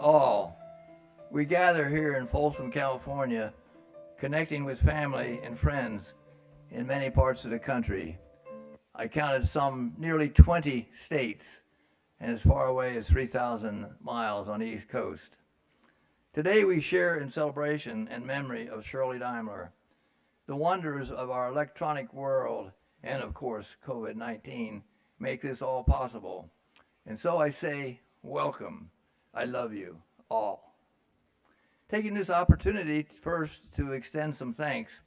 all. We gather here in Folsom, California, connecting with family and friends in many parts of the country. I counted some nearly 20 states and as far away as 3,000 miles on the East Coast. Today we share in celebration and memory of Shirley Deimler, the wonders of our electronic world, and of course COVID-19 make this all possible. And so I say, welcome. I love you all. Taking this opportunity first to extend some thanks,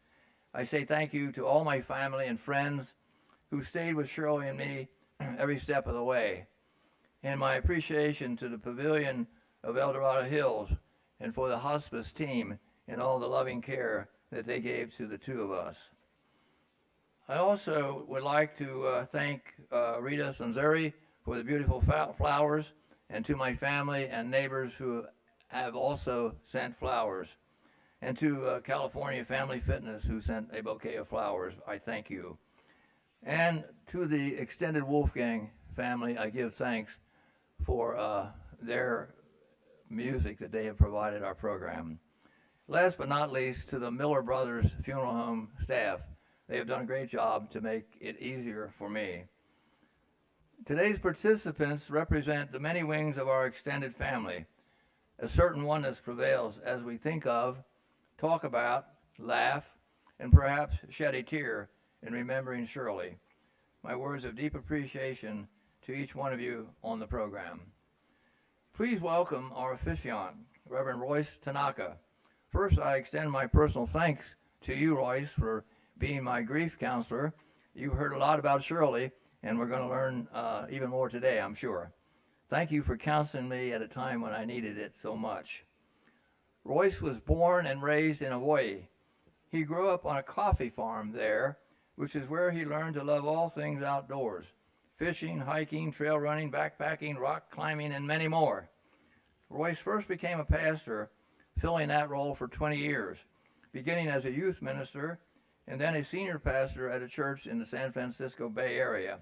I say thank you to all my family and friends who stayed with Shirley and me every step of the way, and my appreciation to the Pavilion of El Dorado Hills and for the hospice team and all the loving care that they gave to the two of us. I also would like to thank Rita Sanzeri for the beautiful flowers, and to my family and neighbors who have also sent flowers, and to California Family Fitness who sent a bouquet of flowers. I thank you. And to the extended Wolfgang family, I give thanks for their music that they have provided our program. Last but not least, to the Miller Brothers Funeral Home staff. They have done a great job to make it easier for me. Today's participants represent the many wings of our extended family. A certain oneness prevails as we think of, talk about, laugh, and perhaps shed a tear in remembering Shirley. My words of deep appreciation to each one of you on the program. Please welcome our officiant, Reverend Royce Tanaka. First, I extend my personal thanks to you, Royce, for being my grief counselor. You heard a lot about Shirley, and we're going to learn even more today, I'm sure. Thank you for counseling me at a time when I needed it so much. Royce was born and raised in Hawaii. He grew up on a coffee farm there, which is where he learned to love all things outdoors: fishing, hiking, trail running, backpacking, rock climbing, and many more. Royce first became a pastor, filling that role for 20 years, beginning as a youth minister and then a senior pastor at a church in the San Francisco Bay Area.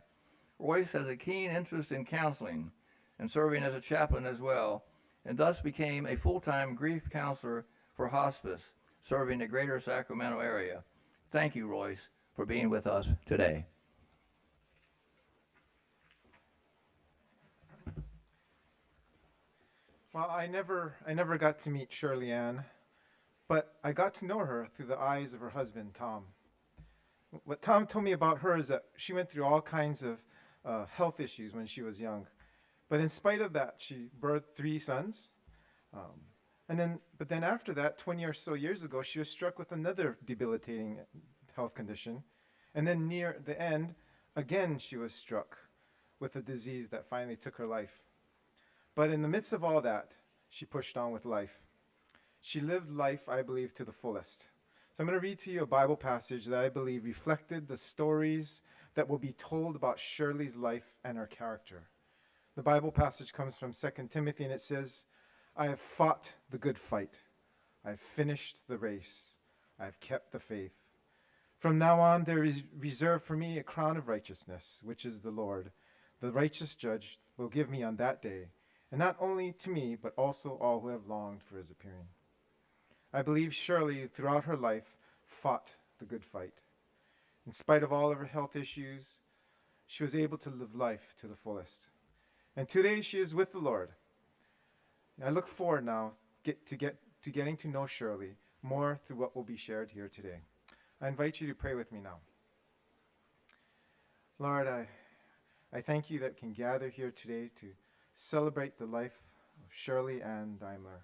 Royce has a keen interest in counseling and serving as a chaplain as well, and thus became a full-time grief counselor for hospice, serving the greater Sacramento area. Thank you, Royce, for being with us today. Well, I never got to meet Shirley Ann, but I got to know her through the eyes of her husband, Tom. What Tom told me about her is that she went through all kinds of health issues when she was young. But in spite of that, she birthed 3 sons. But then after that, 20 or so years ago, she was struck with another debilitating health condition. And then near the end, again, she was struck with a disease that finally took her life. But in the midst of all that, she pushed on with life. She lived life, I believe, to the fullest. So I'm going to read to you a Bible passage that I believe reflected the stories that will be told about Shirley's life and her character. The Bible passage comes from 2 Timothy, and it says, "I have fought the good fight. I have finished the race. I have kept the faith. From now on there is reserved for me a crown of righteousness, which is the Lord, the righteous judge, will give me on that day, and not only to me, but also all who have longed for his appearing." I believe Shirley, throughout her life, fought the good fight. In spite of all of her health issues, she was able to live life to the fullest. And today she is with the Lord. I look forward now to getting to know Shirley more through what will be shared here today. I invite you to pray with me now. Lord, I thank you that we can gather here today to celebrate the life of Shirley Ann Deimler.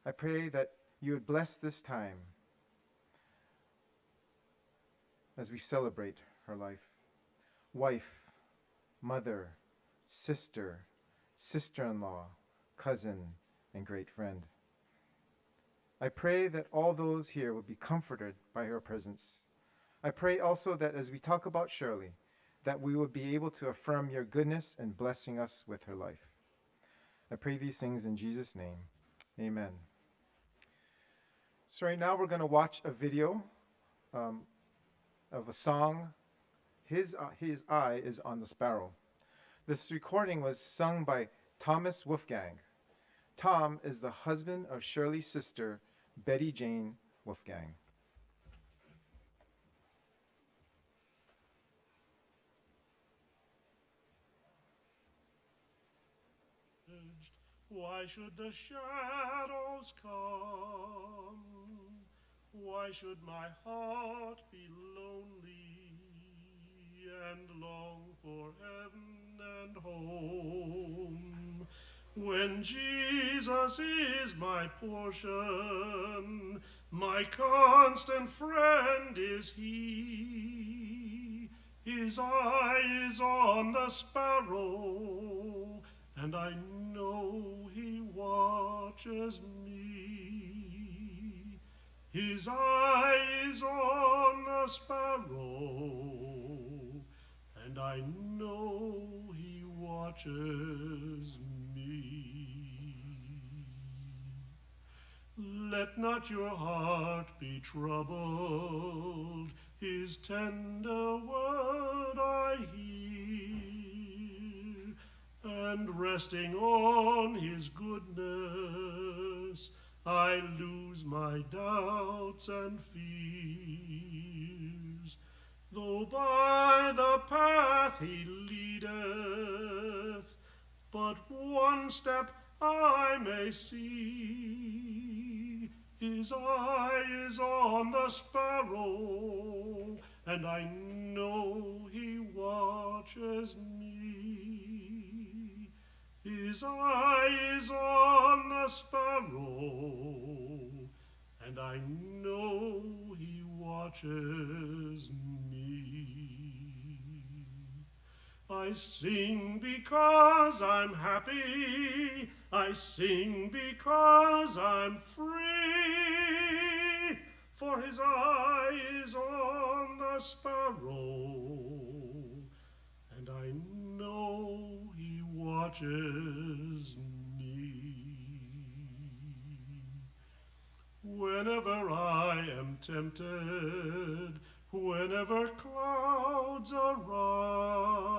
I pray that you would bless this time as we celebrate her life. Wife, mother, sister, sister-in-law, cousin, and great friend. I pray that all those here will be comforted by her presence. I pray also that as we talk about Shirley, that we will be able to affirm your goodness and blessing us with her life. I pray these things in Jesus' name. Amen. So right now we're going to watch a video of a song, His Eye is on the Sparrow. This recording was sung by Thomas Wolfgang. Tom is the husband of Shirley's sister, Betty Jane Wolfgang. Why should the shadows come? Why should my heart be lonely and long for heaven and home? When Jesus is my portion, my constant friend is he. His eye is on the sparrow, and I know he watches me. His eye is on the sparrow, and I know he watches me. Let not your heart be troubled, his tender word I hear, and resting on his goodness, I lose my doubts and fears. Though by the path he leadeth, but one step I may see. His eye is on the sparrow, and I know he watches me. His eye is on the sparrow, and I know he watches me. I sing because I'm happy, I sing because I'm free, for his eye is on the sparrow, and I know he watches me. Whenever I am tempted, whenever clouds arise,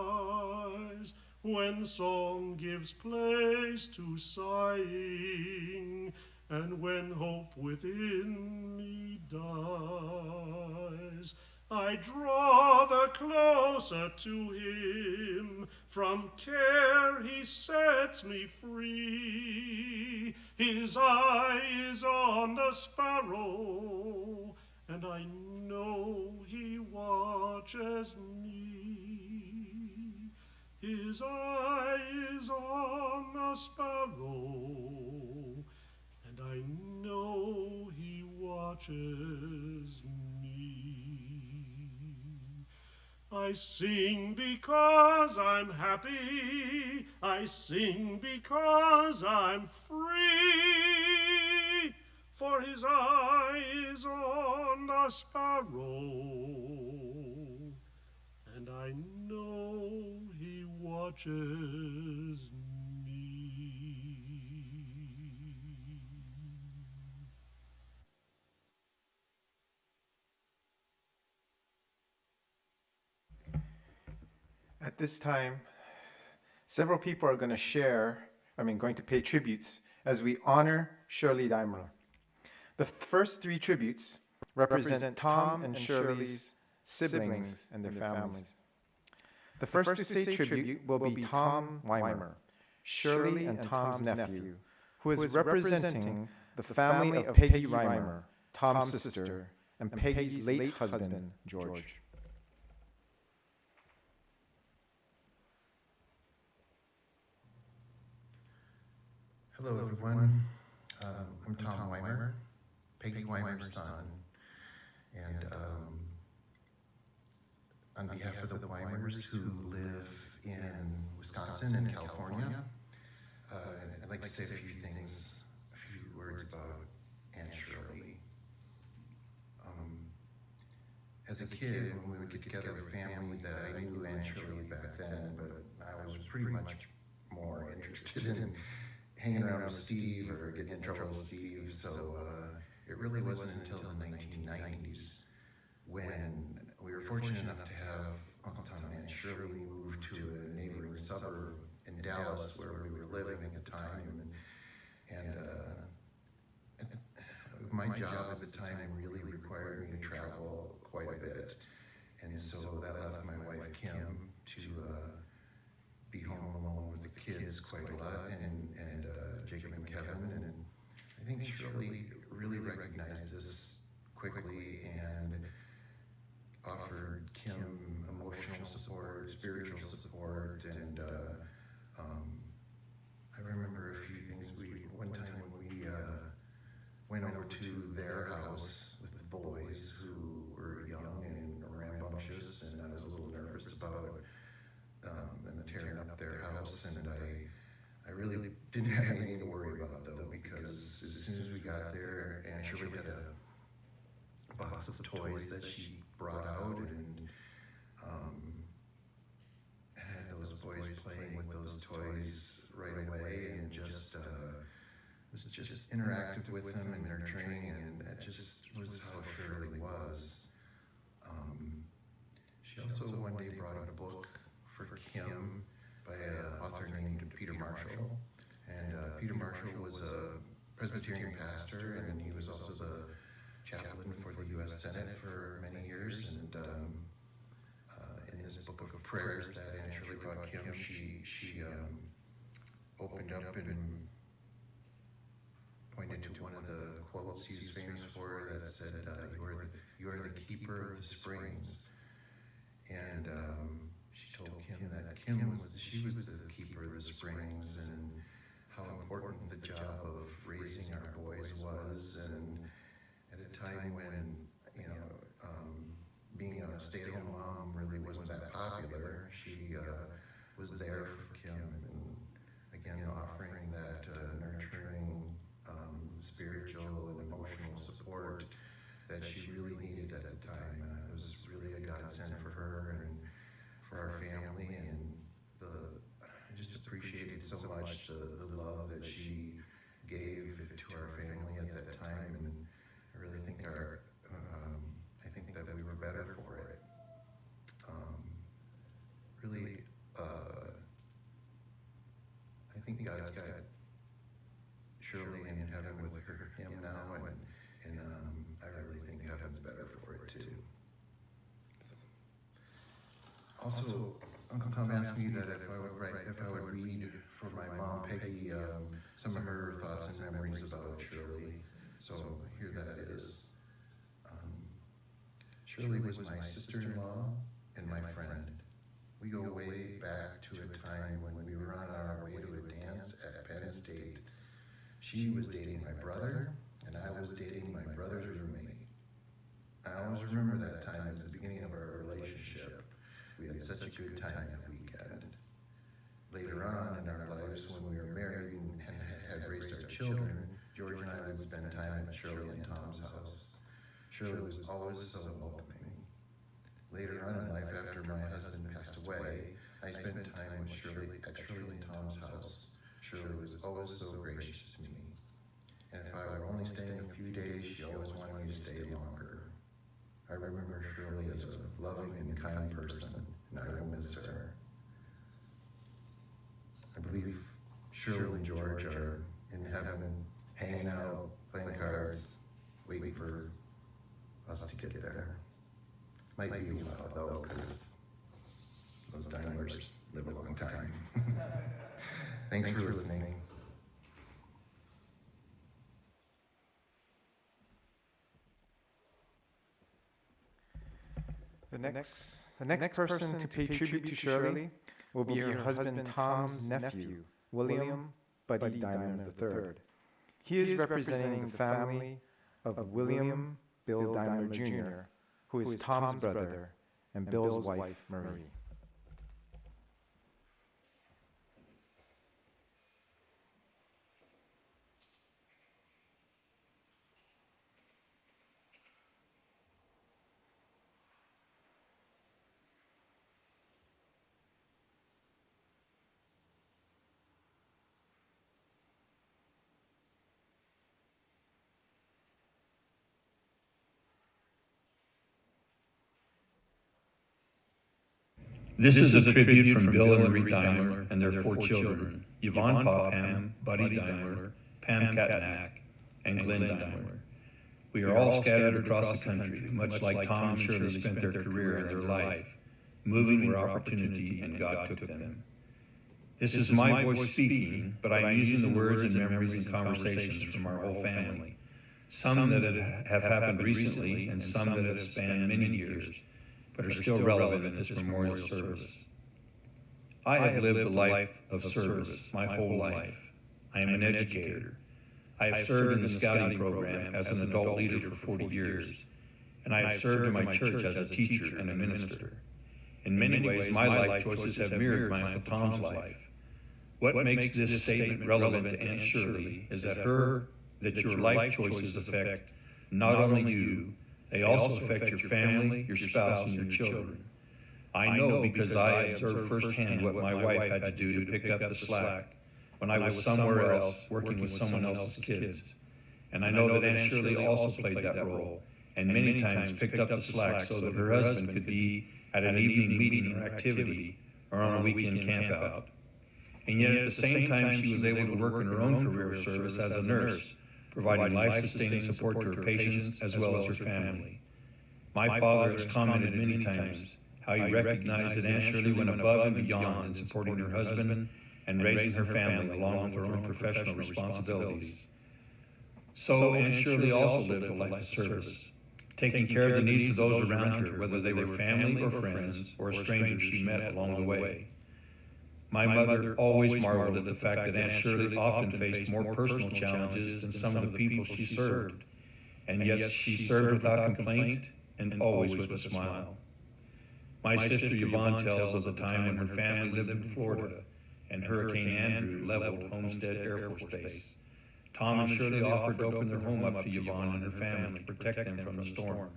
when song gives place to sighing, and when hope within me dies, I draw the closer to him, from care he sets me free. His eye is on the sparrow, and I know he watches me. His eye is on the sparrow, and I know he watches me. I sing because I'm happy, I sing because I'm free, for his eye is on the sparrow, and I know he watches me. At this time, several people are going to pay tributes as we honor Shirley Deimler. The first three tributes represent Tom and Shirley's siblings and their families. The first to say tribute will be Tom Weimer, Shirley and Tom's nephew, who is representing the family of Peggy Reimer, Tom's sister, and Peggy's late husband, George. Hello, everyone. I'm Tom Weimer, Peggy Weimer's son, and on behalf of the Weimers who live in Wisconsin and California, I'd like to say a few words about Aunt Shirley. As a kid, when we would get together with family, that I knew Aunt Shirley back then, but I was pretty much more interested in hanging around with Steve or getting in trouble with Steve, so it really wasn't until the 1990s when we were fortunate enough to have Uncle Tom and Aunt Shirley move to a neighboring suburb in Dallas where we were living at the time, and my job at the time really required me to travel quite a bit. And so that left my wife Kim to be home alone with the kids quite a lot, and Jacob and Kevin. And I think Shirley really recognized this quickly and offered Kim emotional support, spiritual support, and I remember a few things. One time when we went over to their house with the boys who were young and rambunctious, and I was a little nervous about them tearing up their house, and I really didn't have anything to worry about though, because as soon as we got there, Aunt Shirley had a box of toys that she brought out, and had those boys playing with those toys right away, and just was just interactive with them and nurturing, and that just was how Shirley was. She also one day brought out a book for Kim by an author named Peter Marshall, and Peter Marshall was a Presbyterian pastor, and he was also the chaplain for the U.S. Senate for many years. And in this book of prayers that Aunt Shirley brought Kim, she opened up and pointed to one of the quotes he's famous for that said, "You are the keeper of the springs." And she told Kim that she was the keeper of the springs, and how important the job of raising our boys was. And at a time when, being a stay-at-home mom really wasn't that popular, she was there for Kim, and again, offering that nurturing, spiritual and emotional support that she really needed at the time. It was really a godsend for her and for our family, and I just appreciated so much the love that she gave to our family at that time, and I really think that we were better for it. Really, I think God's got Shirley in heaven with him now, and I really think heaven's better for it too. Also, Uncle Tom asked me that if I would read for my mom Peggy some of her thoughts and memories about Shirley. So here that is. Shirley was my sister-in-law and my friend. We go way back to a time when we were on our way to a dance at Penn State. She was dating my brother, and I was dating my brother's roommate. I always remember that time as the beginning of our relationship. We had such a good time that weekend. Later on in our lives, when we were married and had raised our children, George and I would spend time at Shirley and Tom's house. Shirley was always so welcoming. Later on in life, after my husband passed away, I spent time with Shirley at Shirley and Tom's house. Shirley was always so gracious to me. And if I were only staying a few days, she always wanted me to stay longer. I remember Shirley as a loving and kind person, and I will miss her. I believe Shirley and George are in heaven, hanging out, playing cards, waiting for us to get there. Might be a while though, because those Daimlers live a long time. Thanks for listening. The next person to pay tribute to Shirley will be her husband Tom's nephew, William Buddy Deimler III. He is representing the family of William Bill Deimler Jr., who is Tom's brother and Bill's wife, Marie. This is a tribute from Bill and Marie Deimler and their 4 children, Yvonne Popham, Buddy Deimler, Pam Katnack, and Glenn Deimler. We are all scattered across the country, much like Tom and Shirley spent their career and their life, moving where opportunity and God took them. This is my voice speaking, but I am using the words and memories and conversations from our whole family, some that have happened recently and some that have spanned many years, but are still relevant in this memorial service. I have lived a life of service my whole life. I am an educator. I have served in the scouting program as an adult leader for 40 years, and I have served in my church as a teacher and a minister. In many ways, my life choices have mirrored my Uncle Tom's life. What makes this statement relevant to Aunt Shirley is that your life choices affect not only you, they also affect your family, your spouse, and your children. I know because I observed firsthand what my wife had to do to pick up the slack when I was somewhere else working with someone else's kids. And I know that Aunt Shirley also played that role, and many times picked up the slack so that her husband could be at an evening meeting or activity or on a weekend campout. And yet at the same time she was able to work in her own career of service as a nurse, providing life-sustaining support to her patients as well as her family. My father has commented many times how he recognized that Aunt Shirley went above and beyond in supporting her husband and raising her family along with her own professional responsibilities. So Aunt Shirley also lived a life of service, taking care of the needs of those around her, whether they were family or friends or strangers she met along the way. My mother always marveled at the fact that Aunt Shirley often faced more personal challenges than some of the people she served, and yet she served without complaint and always with a smile. My sister Yvonne tells of the time when her family lived in Florida and Hurricane Andrew leveled Homestead Air Force Base. Tom and Shirley offered to open their home up to Yvonne and her family to protect them from the storm.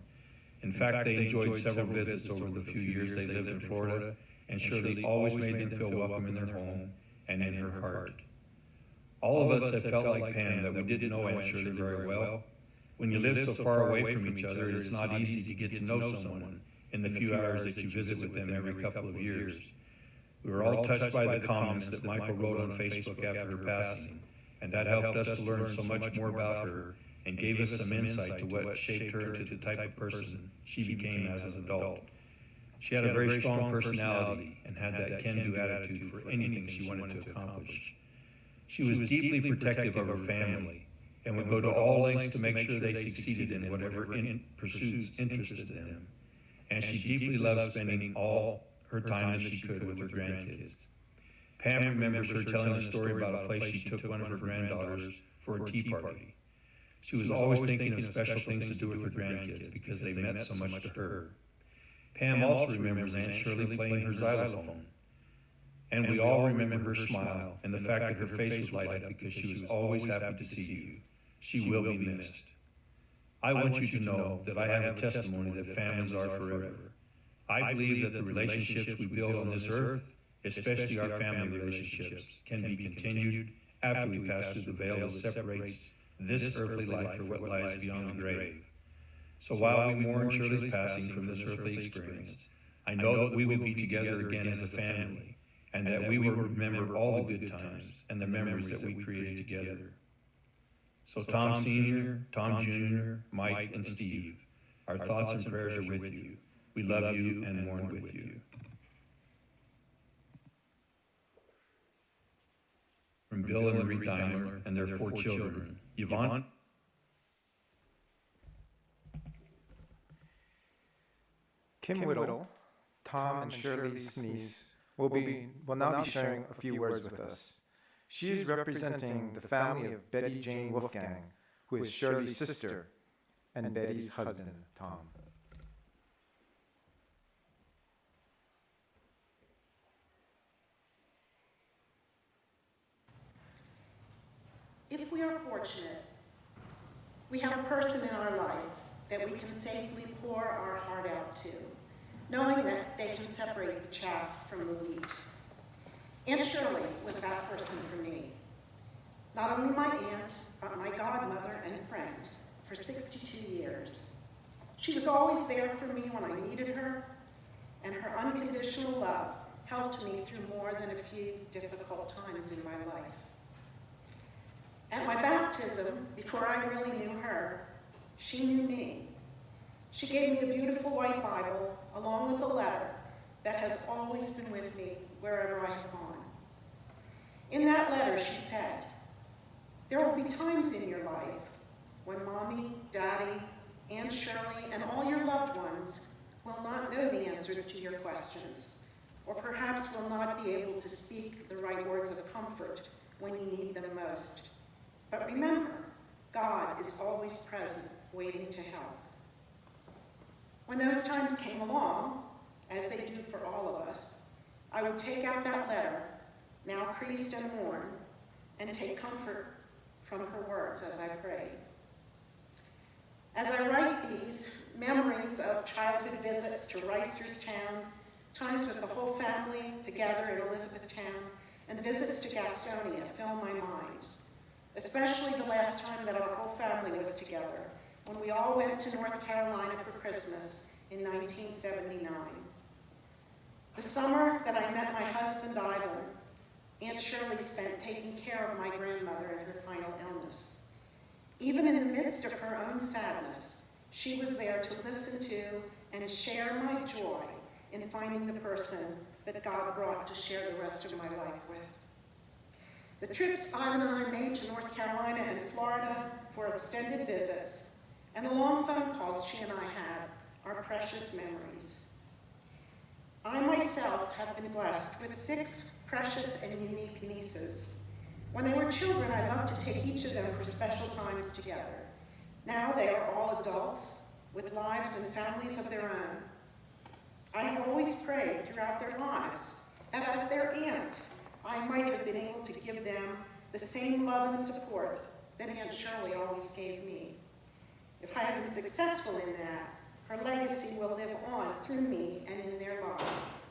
In fact, they enjoyed several visits over the few years they lived in Florida, and Shirley always made them feel welcome in their home and in her heart. All of us have felt like Pam that we didn't know Aunt Shirley very well. When you live so far away from each other, it's not easy to get to know someone in the few hours that you visit with them every couple of years. We were all touched by the comments that Michael wrote on Facebook after her passing, and that helped us to learn so much more about her and gave us some insight to what shaped her into the type of person she became as an adult. She had a very strong personality and had that can-do attitude for anything she wanted to accomplish. She was deeply protective of her family and would go to all lengths to make sure they succeeded in whatever pursuits interested them. And she deeply loved spending all her time that she could with her grandkids. Pam remembers her telling a story about a place she took one of her granddaughters for a tea party. She was always thinking of special things to do with her grandkids because they meant so much to her. Pam also remembers Aunt Shirley playing her xylophone. And we all remember her smile and the fact that her face would light up because she was always happy to see you. She will be missed. I want you to know that I have a testimony that families are forever. I believe that the relationships we build on this earth, especially our family relationships, can be continued after we pass through the veil that separates this earthly life for what lies beyond the grave. So while we mourn Shirley's passing from this earthly experience, I know that we will be together again as a family, and that we will remember all the good times and the memories that we created together. So Tom Sr., Tom Jr., Mike, and Steve, our thoughts and prayers are with you. We love you and mourn with you. From Bill and Marie Deimler and their 4 children, Yvonne. Kim Whittle, Tom and Shirley's niece, will now be sharing a few words with us. She is representing the family of Betty Jane Wolfgang, who is Shirley's sister and Betty's husband, Tom. If we are fortunate, we have a person in our life that we can safely pour our heart out to, knowing that they can separate the chaff from the wheat. Aunt Shirley was that person for me. Not only my aunt, but my godmother and friend for 62 years. She was always there for me when I needed her, and her unconditional love helped me through more than a few difficult times in my life. At my baptism, before I really knew her, She knew me. She gave me a beautiful white Bible along with a letter that has always been with me wherever I have gone. In that letter, she said, "There will be times in your life when Mommy, Daddy, Aunt Shirley, and all your loved ones will not know the answers to your questions, or perhaps will not be able to speak the right words of comfort when you need them most. But remember, God is always present, waiting to help." When those times came along, as they do for all of us, I would take out that letter, now creased and worn, and take comfort from her words as I prayed. As I write these, memories of childhood visits to Reisterstown, times with the whole family together in Elizabethtown, and visits to Gastonia fill my mind, especially the last time that our whole family was together, when we all went to North Carolina for Christmas in 1979. The summer that I met my husband, Ivan, Aunt Shirley spent taking care of my grandmother in her final illness. Even in the midst of her own sadness, she was there to listen to and share my joy in finding the person that God brought to share the rest of my life with. The trips Ivan and I made to North Carolina and Florida for extended visits, and the long phone calls she and I had, are precious memories. I myself have been blessed with 6 precious and unique nieces. When they were children, I loved to take each of them for special times together. Now they are all adults with lives and families of their own. I have always prayed throughout their lives that as their aunt, I might have been able to give them the same love and support that Aunt Shirley always gave me. If I have been successful in that, her legacy will live on through me and in their lives.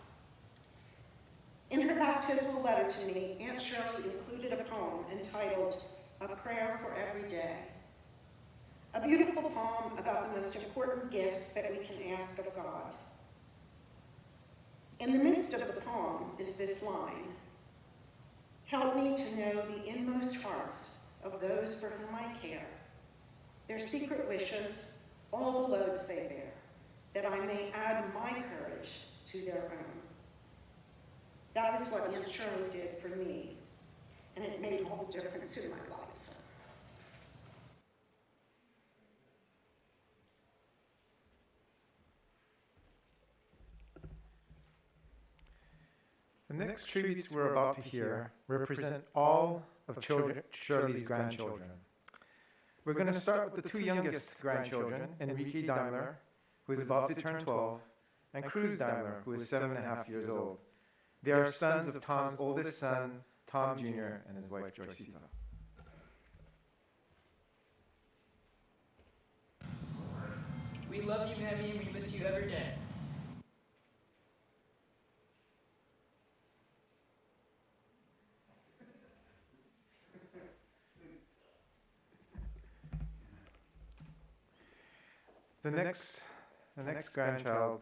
In her baptismal letter to me, Aunt Shirley included a poem entitled "A Prayer for Every Day." A beautiful poem about the most important gifts that we can ask of God. In the midst of the poem is this line: "Help me to know the inmost hearts of those for whom I care, their secret wishes, all the loads they bear, that I may add my courage to their own." That is what Aunt Shirley did for me, and it made all the difference in my life. The next tributes we're about to hear represent all of Shirley's grandchildren. We're going to start with the 2 youngest grandchildren, Enrique Deimler, who is about to turn 12, and Cruz Deimler, who is 7.5 years old. They are sons of Tom's oldest son, Tom Jr., and his wife, Joycita. We love you, Mammy, and we miss you every day. The next grandchild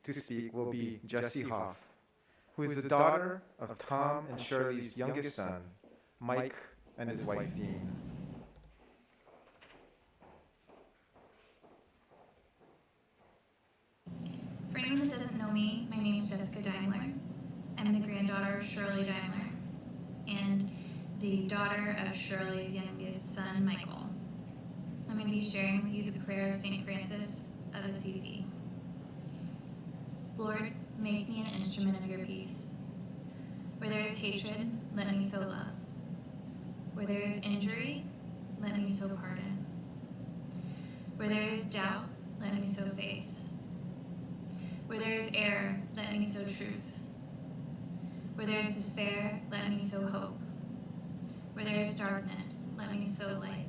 to speak will be Jessie Hoff, who is the daughter of Tom and Shirley's youngest son, Mike, and his wife, Dean. For anyone that doesn't know me, my name is Jessica Deimler. I'm the granddaughter of Shirley Deimler and the daughter of Shirley's youngest son, Michael. I'm going to be sharing with you the prayer of St. Francis of Assisi. Lord, make me an instrument of your peace. Where there is hatred, let me sow love. Where there is injury, let me sow pardon. Where there is doubt, let me sow faith. Where there is error, let me sow truth. Where there is despair, let me sow hope. Where there is darkness, let me sow light.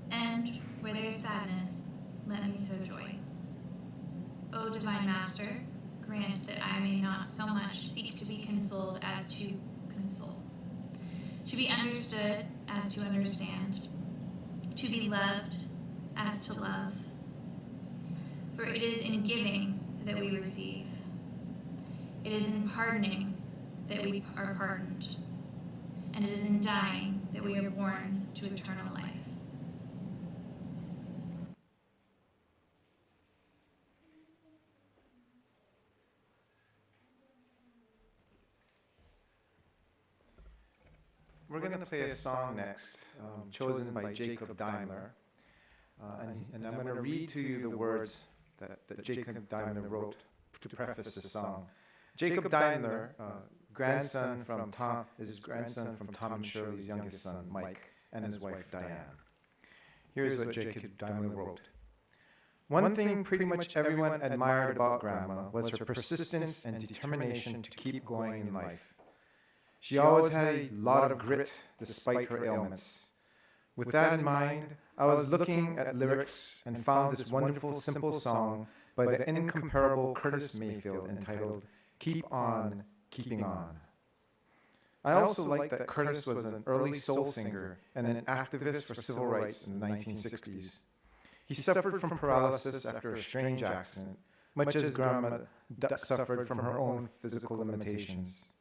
And where there is sadness, let me sow joy. O Divine Master, grant that I may not so much seek to be consoled as to console, to be understood as to understand, to be loved as to love. For it is in giving that we receive. It is in pardoning that we are pardoned. And it is in dying that we are born to eternal life. We're going to play a song next, chosen by Jacob Deimler. And I'm going to read to you the words that Jacob Deimler wrote to preface the song. Jacob Deimler, grandson from Tom and Shirley's youngest son, Mike, and his wife, Diane. Here's what Jacob Deimler wrote. One thing pretty much everyone admired about Grandma was her persistence and determination to keep going in life. She always had a lot of grit despite her ailments. With that in mind, I was looking at lyrics and found this wonderful, simple song by the incomparable Curtis Mayfield entitled Keep On, Keeping On. I also like that Curtis was an early soul singer and an activist for civil rights in the 1960s. He suffered from paralysis after a strange accident, much as Grandma suffered from her own physical limitations.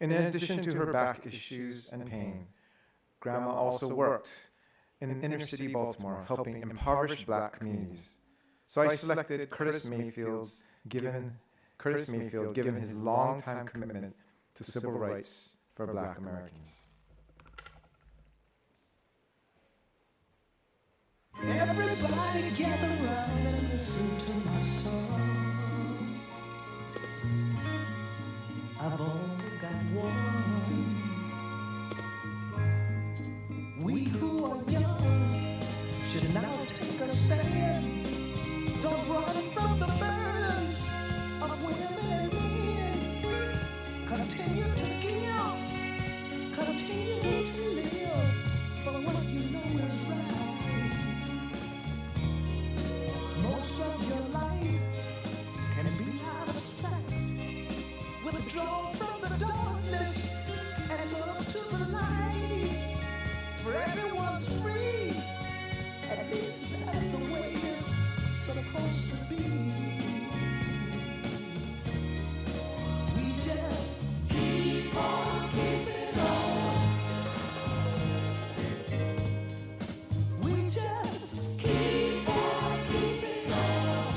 In addition to her back issues and pain, Grandma also worked in inner city Baltimore, helping impoverished black communities. So I selected Curtis Mayfield, given his long-time commitment to civil rights for black Americans. Everybody gather around and listen to my song. I've only got one. We who are young should now take a stand. Don't run from the burdens of women and men. Continue to give, continue to live for what you know is right. Most of your life can be out of sight. Withdraw from the darkness and look to the light. For everyone's free, at least that's the way it's supposed to be. We just keep on keeping on. We just keep on keeping on.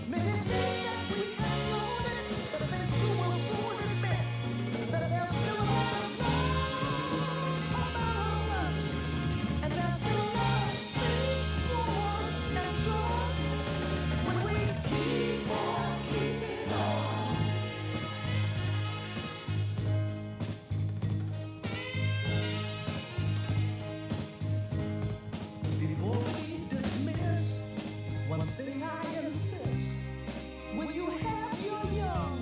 Many things that we have known, but they too will soon admit that there's still a lot of love about us, and there's still a lot of faith, war, and trust when we keep on keeping on. Before we dismiss, one thing I insist: when you have your young,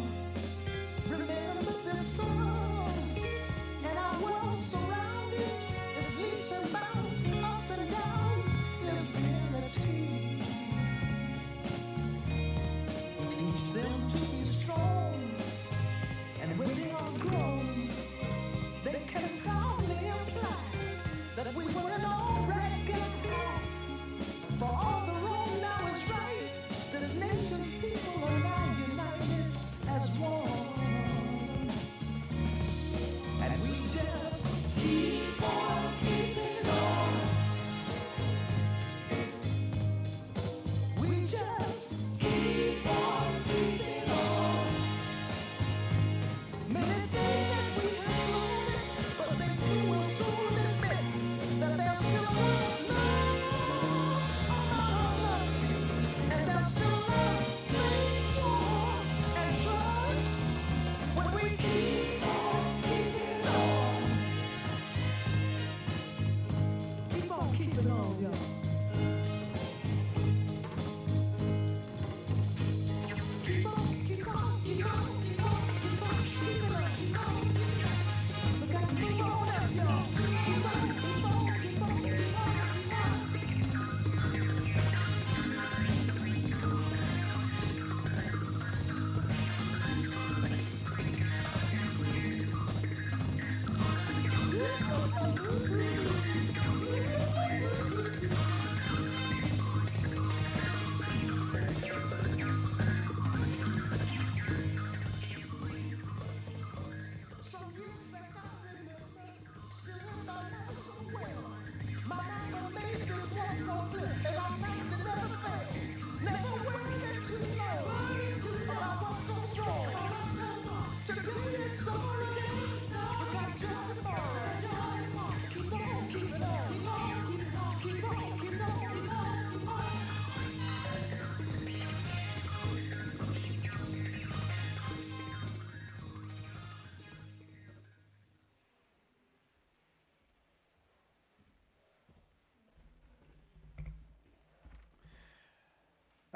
remember this song. And our world's surroundings is leaps and bounds, ups and downs, is reality. Teach them to be strong, and when they are grown, they can proudly imply that we weren't already getting off. For all the wrong now is right. This nation's people are now united as one. And we just keep on keeping on. We just keep on keeping on. Many things that we have learned, but they too will soon admit that there's still a lot of love among us, and there's still a lot of faith, war, and trust when we keep on keeping on. Keep on keeping on, y'all. Keep on, keep on, keep on, keep on, keep on, keeping on, keep on. We got to move on up, y'all. Keep on, keep on, keep on, keep on, keep on. Some years back I remember, still in my mind so well. My mama made this one more flip, and I knocked it never fail. Never worried too low, but I was so strong. Today it's all again. We got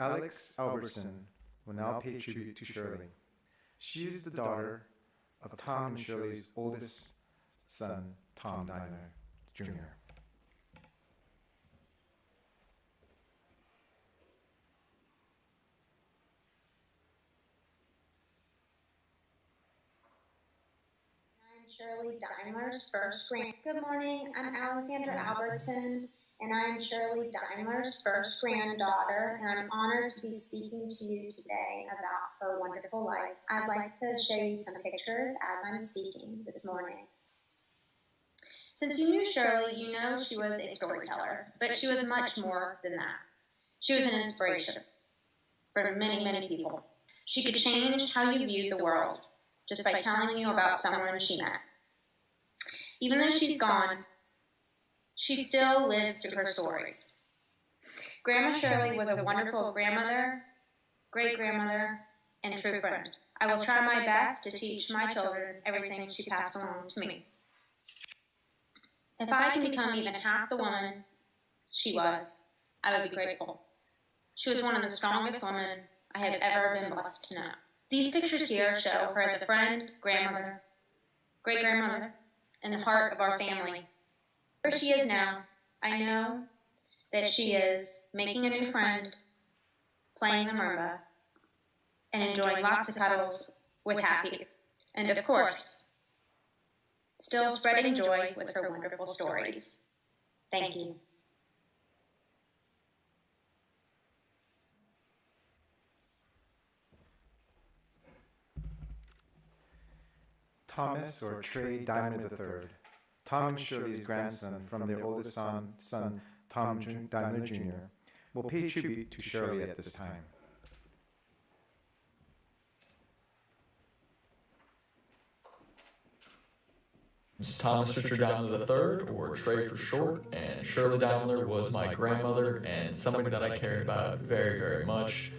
Alex Albertson will now pay tribute to Shirley. She is the daughter of Tom and Shirley's oldest son, Tom Deimler, Jr. I'm Shirley Deimler's first grand. Good morning, I'm Alexandra Albertson, and I'm Shirley Deimler's first granddaughter, and I'm honored to be speaking to you today about her wonderful life. I'd like to show you some pictures as I'm speaking this morning. Since you knew Shirley, you know she was a storyteller, but she was much more than that. She was an inspiration for many, many people. She could change how you viewed the world just by telling you about someone she met. Even though she's gone, she still lives through her stories. Grandma Shirley was a wonderful grandmother, great-grandmother, and true friend. I will try my best to teach my children everything she passed along to me. If I can become even half the woman she was, I would be grateful. She was one of the strongest women I have ever been blessed to know. These pictures here show her as a friend, grandmother, great-grandmother, and the heart of our family. Where she is now, I know that she is making a new friend, playing the marimba, and enjoying lots of cuddles with Happy. And of course, still spreading joy with her wonderful stories. Thank you. Thomas, or Trey Deimler III, Tom and Shirley's grandson from their oldest son Tom Deimler Jr., will pay tribute to Shirley at this time. It's Thomas Richard Deimler III, or Trey for short, and Shirley Deimler was my grandmother and somebody that I cared about very, very much.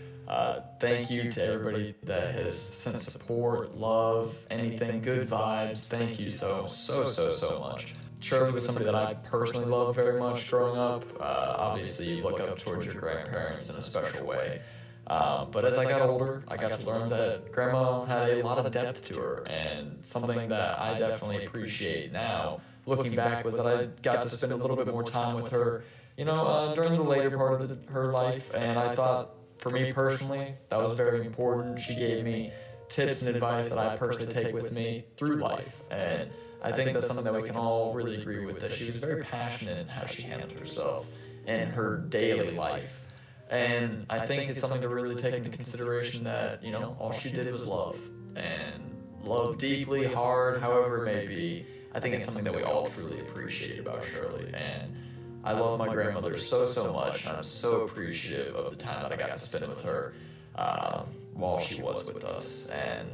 Thank you to everybody that has sent support, love, anything, good vibes. Thank you so much. Shirley was somebody that I personally loved very much growing up. Obviously, you look up towards your grandparents in a special way. But as I got older, I got to learn that Grandma had a lot of depth to her, and something that I definitely appreciate now, looking back, was that I got to spend a little bit more time with her, during the later part of her life, and I thought, for me personally, that was very important. She gave me tips and advice that I personally take with me through life, and I think that's something that we can all really agree with, that she was very passionate in how she handled herself in her daily life. And I think it's something to really take into consideration that, all she did was love. And love deeply, hard, however it may be. I think it's something that we all truly appreciate about Shirley. And I love my grandmother so much. And I'm so appreciative of the time that I got to spend with her while she was with us. And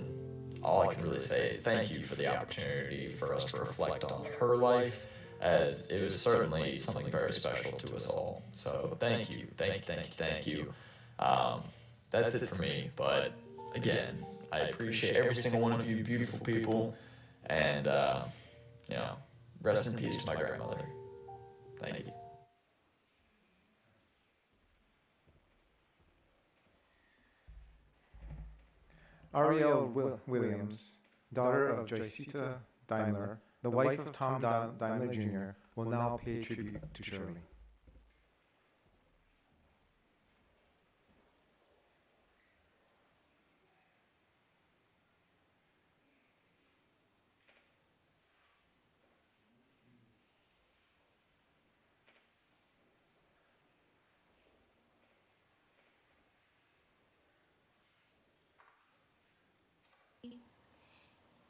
all I can really say is thank you for the opportunity for us to reflect on her life, as it was certainly something very special to us all. So thank you. That's it for me, but again, I appreciate every single one of you beautiful people, and rest in peace to my grandmother. Thank you. Ariel Williams, daughter of Joycita Deimler, the wife of Tom Deimler Jr., will now pay tribute to Shirley.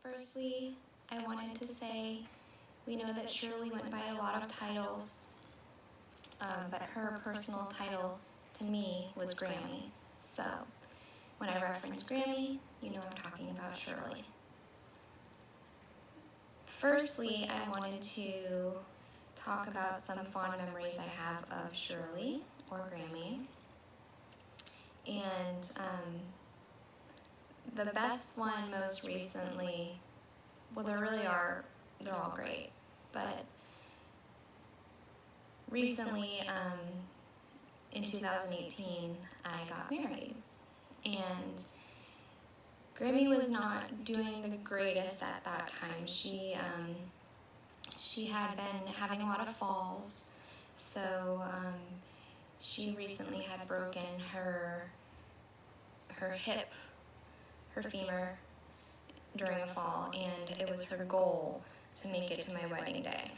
Firstly, I wanted to say we know that Shirley went by a lot of titles, but her personal title to me was Grammy. So when I reference Grammy, you know I'm talking about Shirley. Firstly, I wanted to talk about some fond memories I have of Shirley, or Grammy. And the best one most recently, well, they're all great, but recently in 2018, I got married. And Grammy was not doing the greatest at that time. She had been having a lot of falls, so she recently had broken her hip, her femur, during a fall, and it was her goal to make it to my wedding day.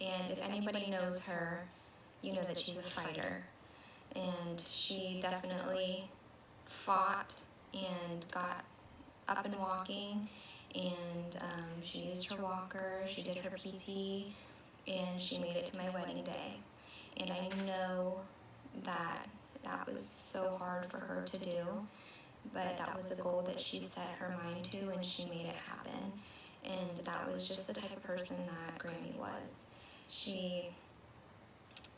And if anybody knows her, you know that she's a fighter, and she definitely fought and got up and walking, and she used her walker, she did her PT, and she made it to my wedding day. And I know that that was so hard for her to do, but that was a goal that she set her mind to, and she made it happen. And that was just the type of person that Grammy was. She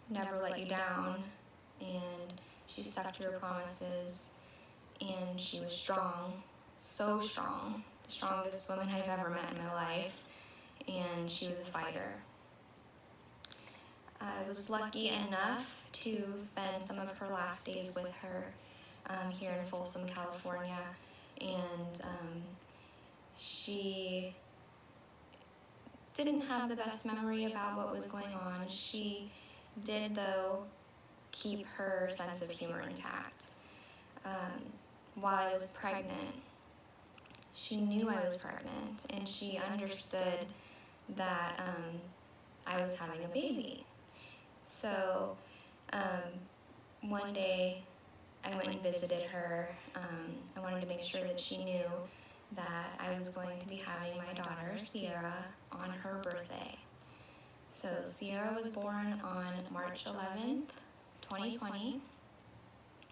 never let you down, and she stuck to her promises, and she was strong, so strong, the strongest woman I've ever met in my life, and she was a fighter. I was lucky enough to spend some of her last days with her here in Folsom, California, and she didn't have the best memory about what was going on. She did, though, keep her sense of humor intact. While I was pregnant, she knew I was pregnant, and she understood that I was having a baby. So one day I went and visited her. I wanted to make sure that she knew that I was going to be having my daughter, Sierra, on her birthday. So Sierra was born on March 11th, 2020,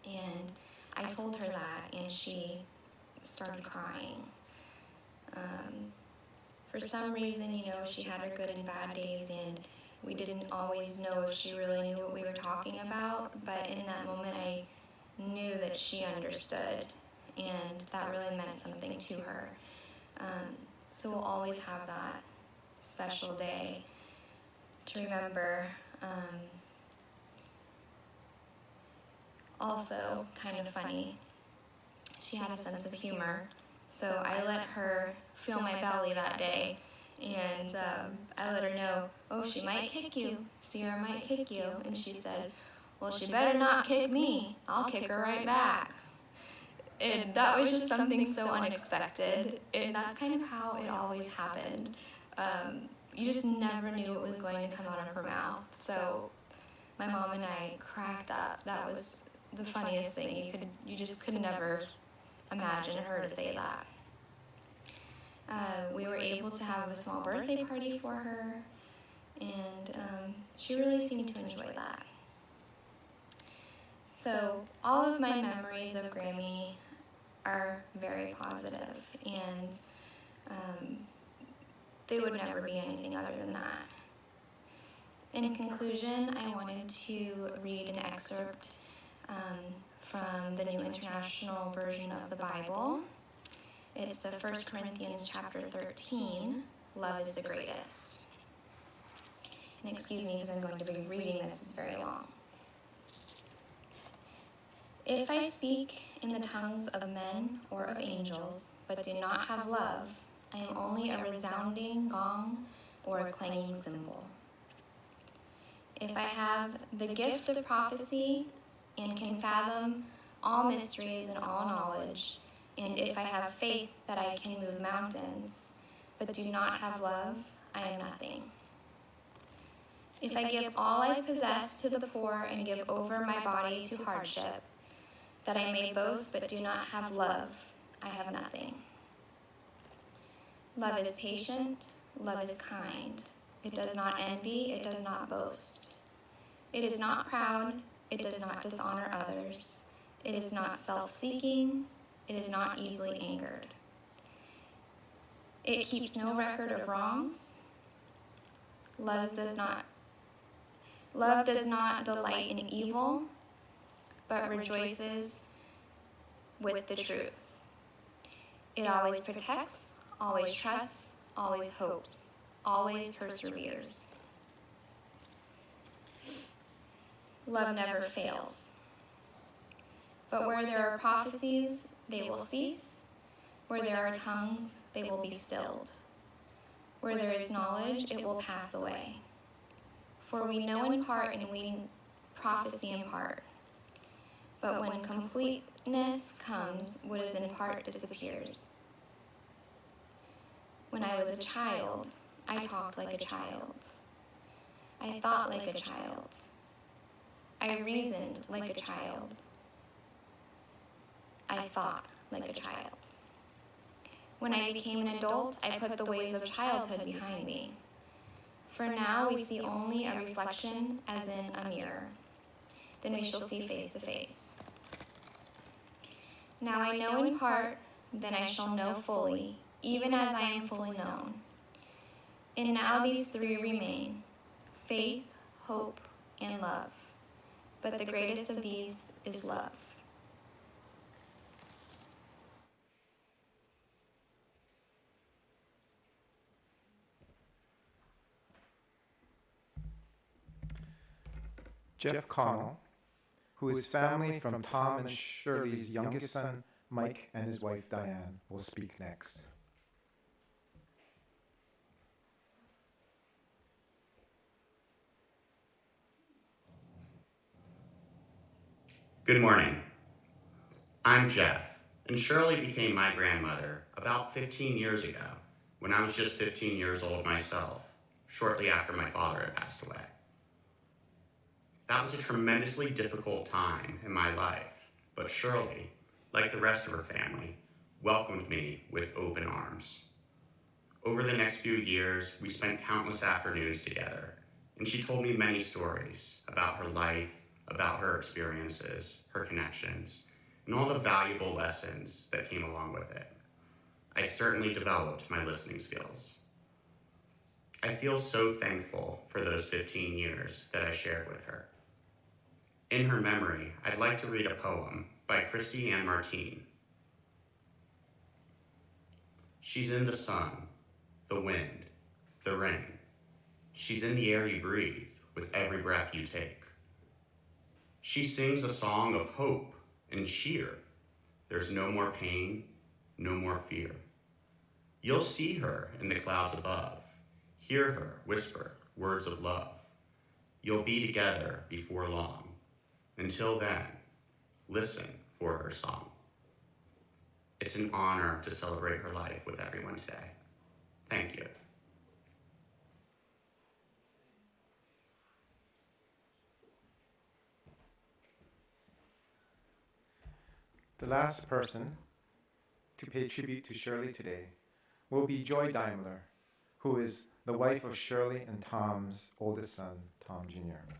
and I told her that, and she started crying. For some reason, you know, she had her good and bad days, and we didn't always know if she really knew what we were talking about, but in that moment I knew that she understood, and that really meant something to her. So we'll always have that special day to remember. Also, kind of funny, she had a sense of humor, so I let her feel my belly that day, and I let her know, oh, she might kick you, Sierra might kick you, and she said, well, she better not kick me, I'll kick her right back. And that was just something so unexpected, and that's kind of how it always happened. You just never knew what was going to come out of her mouth, so my mom and I cracked up. That was the funniest thing. You just could never imagine her to say that. We were able to have a small birthday party for her, and she really seemed to enjoy that. So all of my memories of Grammy are very positive, and they would never be anything other than that. In conclusion, I wanted to read an excerpt from the New International Version of the Bible. It's the 1 Corinthians chapter 13, Love is the Greatest. And excuse me because I'm going to be reading this, it's very long. If I speak in the tongues of men or of angels, but do not have love, I am only a resounding gong or a clanging cymbal. If I have the gift of prophecy and can fathom all mysteries and all knowledge, and if I have faith that I can move mountains, but do not have love, I am nothing. If I give all I possess to the poor and give over my body to hardship, that I may boast but do not have love, I have nothing. Love is patient, love is kind. It does not envy, it does not boast. It is not proud, it does not dishonor others. It is not self-seeking, it is not easily angered. It keeps no record of wrongs. Love does not delight in evil, but rejoices with the truth. It always protects, always trusts, always hopes, always perseveres. love never fails. But where there are prophecies, they will cease. Where there are tongues, they will be stilled. Where there is knowledge, it will pass away. For we know in part and we prophecy in part. But when completeness comes, what is in part disappears. When I was a child, I talked like a child. I thought like a child. I reasoned like a child. I thought like a child. When I became an adult, I put the ways of childhood behind me. For now we see only a reflection as in a mirror. Then we shall see face to face. Now I know in part, then I shall know fully, even as I am fully known. And now these three remain: faith, hope, and love. But the greatest of these is love. Jeff Connell, who is family from Tom and Shirley's youngest son, Mike, and his wife, Diane, will speak next. Good morning. I'm Jeff, and Shirley became my grandmother about 15 years ago, when I was just 15 years old myself, shortly after my father had passed away. That was a tremendously difficult time in my life, but Shirley, like the rest of her family, welcomed me with open arms. Over the next few years, we spent countless afternoons together, and she told me many stories about her life, about her experiences, her connections, and all the valuable lessons that came along with it. I certainly developed my listening skills. I feel so thankful for those 15 years that I shared with her. In her memory, I'd like to read a poem by Christy Ann Martine. She's in the sun, the wind, the rain. She's in the air you breathe with every breath you take. She sings a song of hope and cheer. There's no more pain, no more fear. You'll see her in the clouds above, hear her whisper words of love. You'll be together before long. Until then, listen for her song. It's an honor to celebrate her life with everyone today. Thank you. The last person to pay tribute to Shirley today will be Joy Deimler, who is the wife of Shirley and Tom's oldest son, Tom Jr.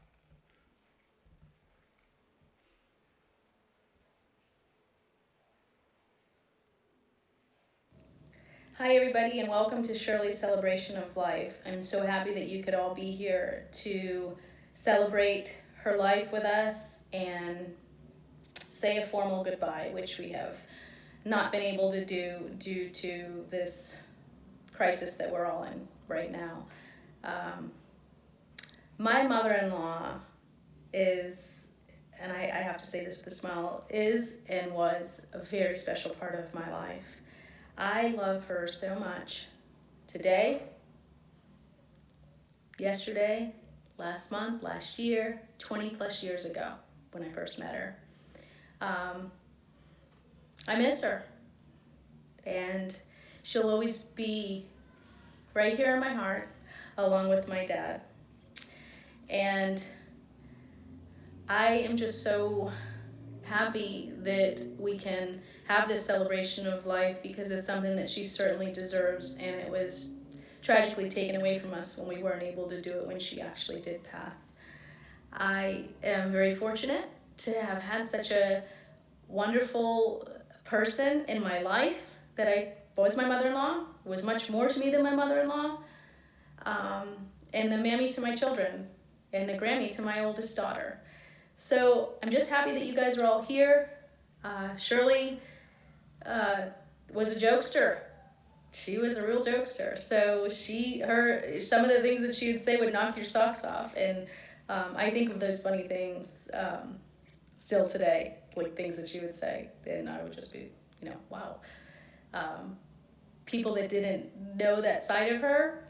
Hi everybody, and welcome to Shirley's Celebration of Life. I'm so happy that you could all be here to celebrate her life with us and say a formal goodbye, which we have not been able to do due to this crisis that we're all in right now. My mother-in-law is, and I have to say this with a smile, is and was a very special part of my life. I love her so much. Today, yesterday, last month, last year, 20 plus years ago when I first met her. I miss her. And she'll always be right here in my heart, along with my dad. And I am just so happy that we can have this celebration of life, because it's something that she certainly deserves, and it was tragically taken away from us when we weren't able to do it when she actually did pass. I am very fortunate to have had such a wonderful person in my life that was my mother-in-law, was much more to me than my mother-in-law, and the mammy to my children, and the Grammy to my oldest daughter. So I'm just happy that you guys are all here. Shirley was a jokester. She was a real jokester. So some of the things that she would say would knock your socks off. And I think of those funny things still today, like things that she would say, and I would just be, wow. People that didn't know that side of her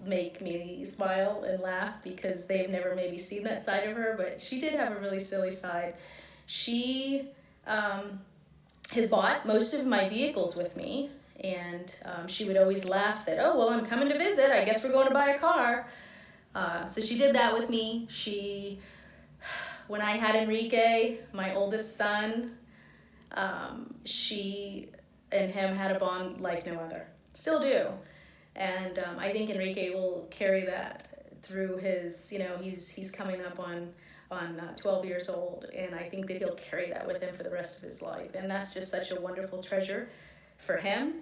make me smile and laugh because they've never maybe seen that side of her, but she did have a really silly side. She has bought most of my vehicles with me, and she would always laugh that, oh, well, I'm coming to visit, I guess we're going to buy a car. So she did that with me. When I had Enrique, my oldest son, she and him had a bond like no other. Still do. And I think Enrique will carry that through his, he's coming up on 12 years old, and I think that he'll carry that with him for the rest of his life. And that's just such a wonderful treasure for him.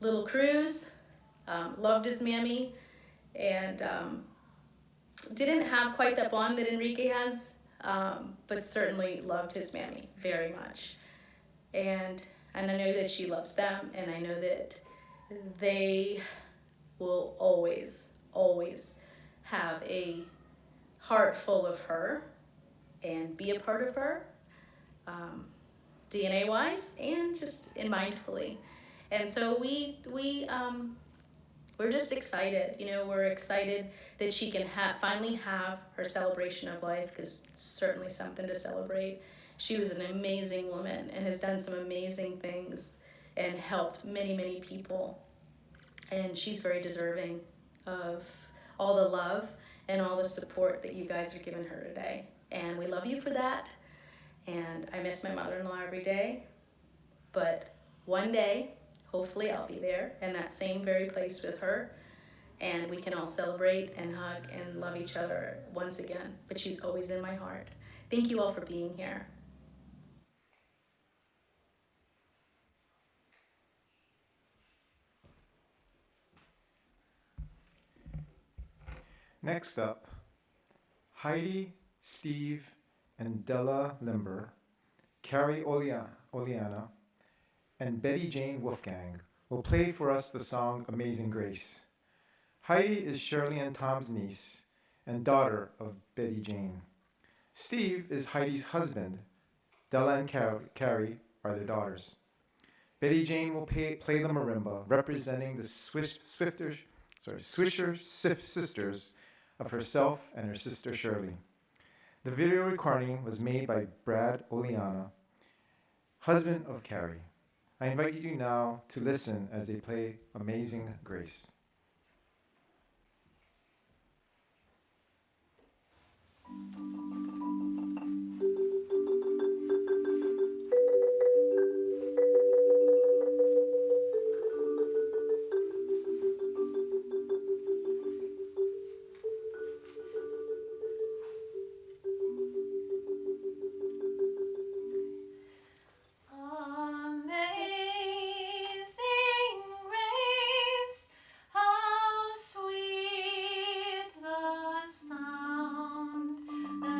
Little Cruz loved his mammy, and didn't have quite that bond that Enrique has, but certainly loved his mammy very much. And I know that she loves them, and I know that they will always, always have a heart full of her and be a part of her, DNA-wise and just in mindfully. And so we're just excited. We're excited that she can finally have her celebration of life, because it's certainly something to celebrate. She was an amazing woman and has done some amazing things and helped many, many people. And she's very deserving of all the love and all the support that you guys are giving her today. And we love you for that. And I miss my mother-in-law every day. But one day, hopefully I'll be there in that same very place with her, and we can all celebrate and hug and love each other once again. But she's always in my heart. Thank you all for being here. Next up, Heidi, Steve, and Della Limber, Carrie Oleana, and Betty Jane Wolfgang will play for us the song Amazing Grace. Heidi is Shirley and Tom's niece and daughter of Betty Jane. Steve is Heidi's husband. Della and Carrie are their daughters. Betty Jane will play the marimba, representing the Swisher sisters of herself and her sister Shirley. The video recording was made by Brad Oleana, husband of Carrie. I invite you now to listen as they play Amazing Grace. How sweet the sound that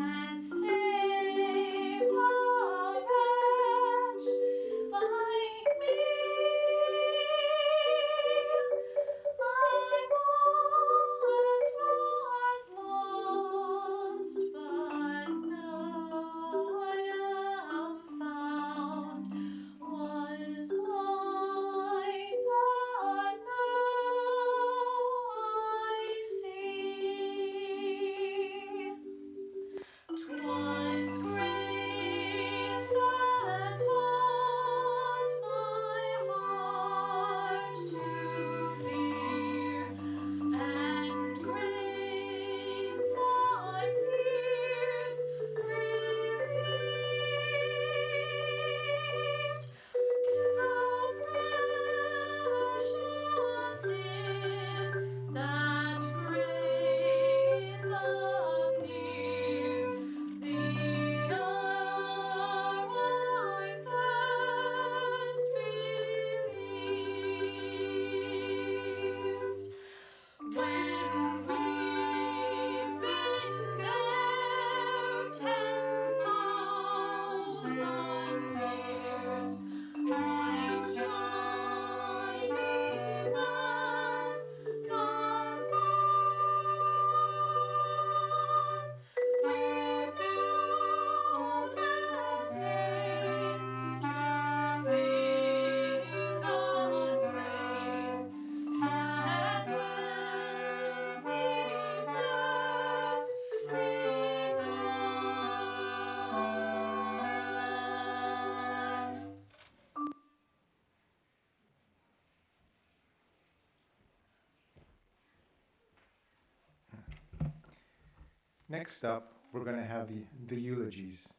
Next up, we're going to have the eulogies.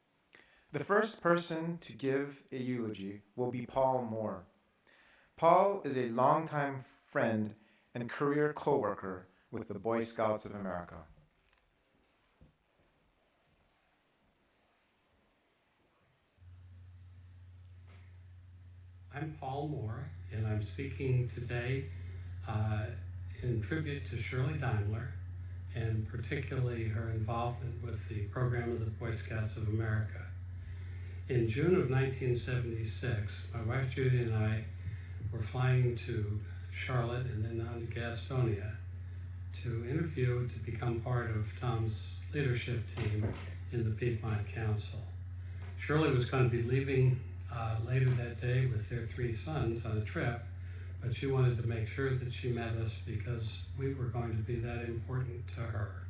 The first person to give a eulogy will be Paul Moore. Paul is a longtime friend and career co-worker with the Boy Scouts of America. I'm Paul Moore, and I'm speaking today in tribute to Shirley Deimler, and particularly her involvement with the program of the Boy Scouts of America. In June of 1976, my wife Judy and I were flying to Charlotte and then on to Gastonia to interview to become part of Tom's leadership team in the Piedmont Council. Shirley was going to be leaving later that day with their 3 sons on a trip, but she wanted to make sure that she met us because we were going to be that important to her.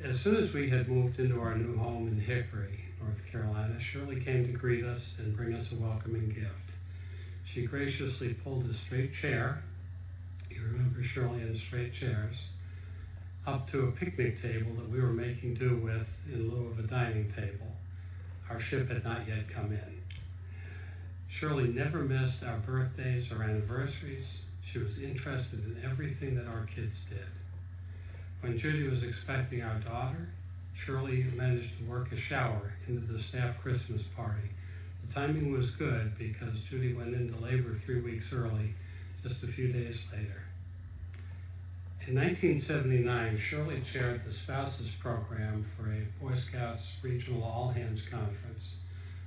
As soon as we had moved into our new home in Hickory, North Carolina, Shirley came to greet us and bring us a welcoming gift. She graciously pulled a straight chair, you remember Shirley in straight chairs, up to a picnic table that we were making do with in lieu of a dining table. Our ship had not yet come in. Shirley never missed our birthdays or anniversaries. She was interested in everything that our kids did. When Judy was expecting our daughter, Shirley managed to work a shower into the staff Christmas party. The timing was good because Judy went into labor 3 weeks early, just a few days later. In 1979, Shirley chaired the Spouses Program for a Boy Scouts Regional All-Hands Conference,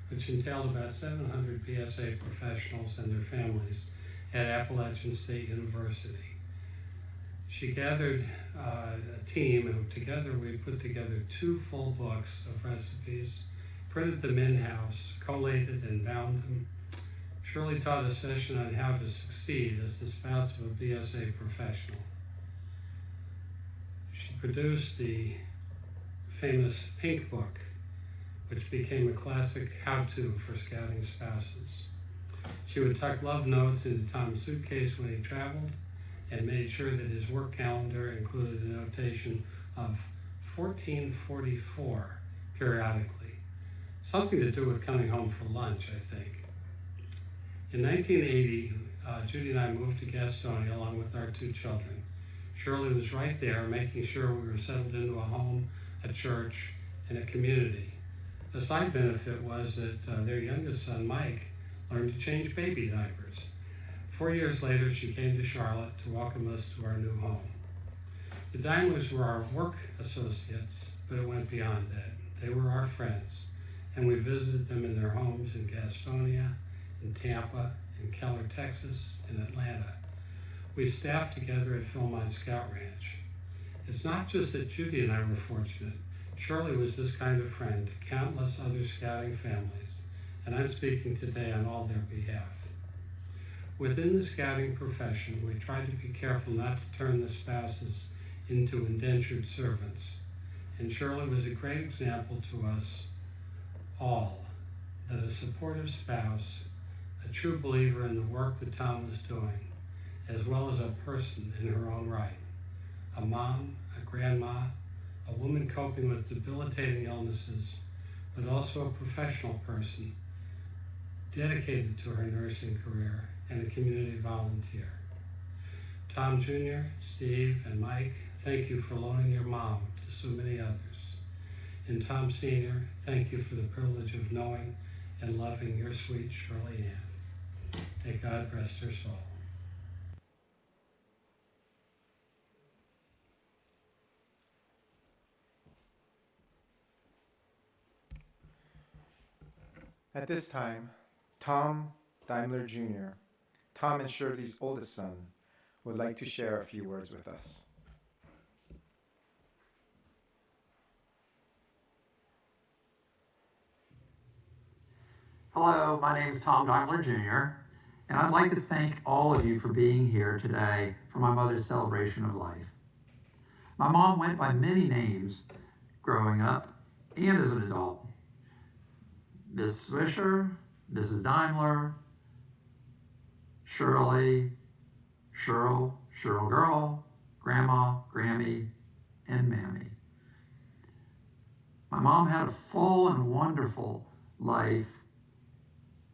which entailed about 700 BSA professionals and their families at Appalachian State University. She gathered a team, and together we put together 2 full books of recipes, printed them in-house, collated and bound them. Shirley taught a session on how to succeed as the spouse of a BSA professional. She produced the famous Pink Book, which became a classic how-to for scouting spouses. She would tuck love notes into Tom's suitcase when he traveled and made sure that his work calendar included a notation of 1444 periodically. Something to do with coming home for lunch, I think. In 1980, Judy and I moved to Gastonia along with our 2 children. Shirley was right there, making sure we were settled into a home, a church, and a community. A side benefit was that their youngest son, Mike, learned to change baby diapers. 4 years later, she came to Charlotte to welcome us to our new home. The Daimlers were our work associates, but it went beyond that. They were our friends, and we visited them in their homes in Gastonia, in Tampa, in Keller, Texas, in Atlanta. We staffed together at Philmont Scout Ranch. It's not just that Judy and I were fortunate. Shirley was this kind of friend to countless other scouting families, and I'm speaking today on all their behalf. Within the scouting profession, we tried to be careful not to turn the spouses into indentured servants, and Shirley was a great example to us all that a supportive spouse, a true believer in the work that Tom was doing, as well as a person in her own right, a mom, a grandma, a woman coping with debilitating illnesses, but also a professional person dedicated to her nursing career and a community volunteer. Tom Jr., Steve, and Mike, thank you for loaning your mom to so many others. And Tom Sr., thank you for the privilege of knowing and loving your sweet Shirley Ann. May God rest her soul. At this time, Tom Deimler Jr., Tom and Shirley's oldest son, would like to share a few words with us. Hello, my name is Tom Deimler Jr., and I'd like to thank all of you for being here today for my mother's celebration of life. My mom went by many names growing up and as an adult. Miss Swisher, Mrs. Deimler, Shirley, Cheryl, Cheryl Girl, Grandma, Grammy, and Mammy. My mom had a full and wonderful life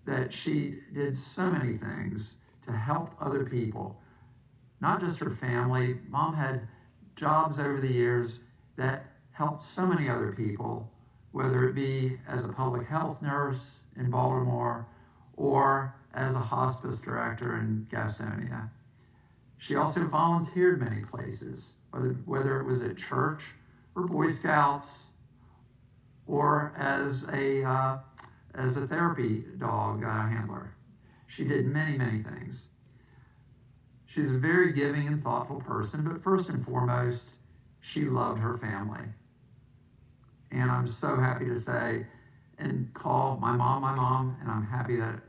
that she did so many things to help other people, not just her family. Mom had jobs over the years that helped so many other people, whether it be as a public health nurse in Baltimore or as a hospice director in Gastonia. She also volunteered many places, whether it was at church or Boy Scouts or as a therapy dog handler. She did many, many things. She's a very giving and thoughtful person, but first and foremost, she loved her family. And I'm so happy to say and call my mom, and I'm happy that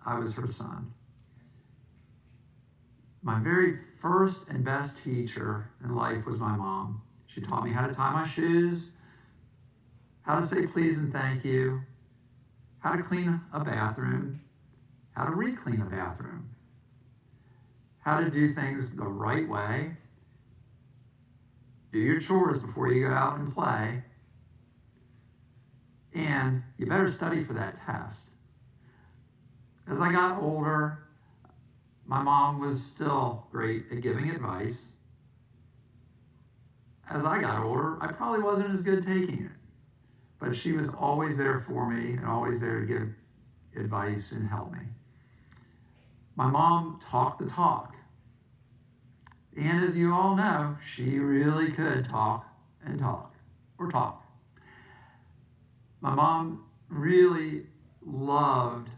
I was her son. My very first and best teacher in life was my mom. She taught me how to tie my shoes, how to say please and thank you, how to clean a bathroom, how to re-clean a bathroom, how to do things the right way, do your chores before you go out and play, and you better study for that test. As I got older, my mom was still great at giving advice. As I got older, I probably wasn't as good taking it, but she was always there for me and always there to give advice and help me. My mom talked the talk. And as you all know, she really could talk and talk, or talk. My mom really loved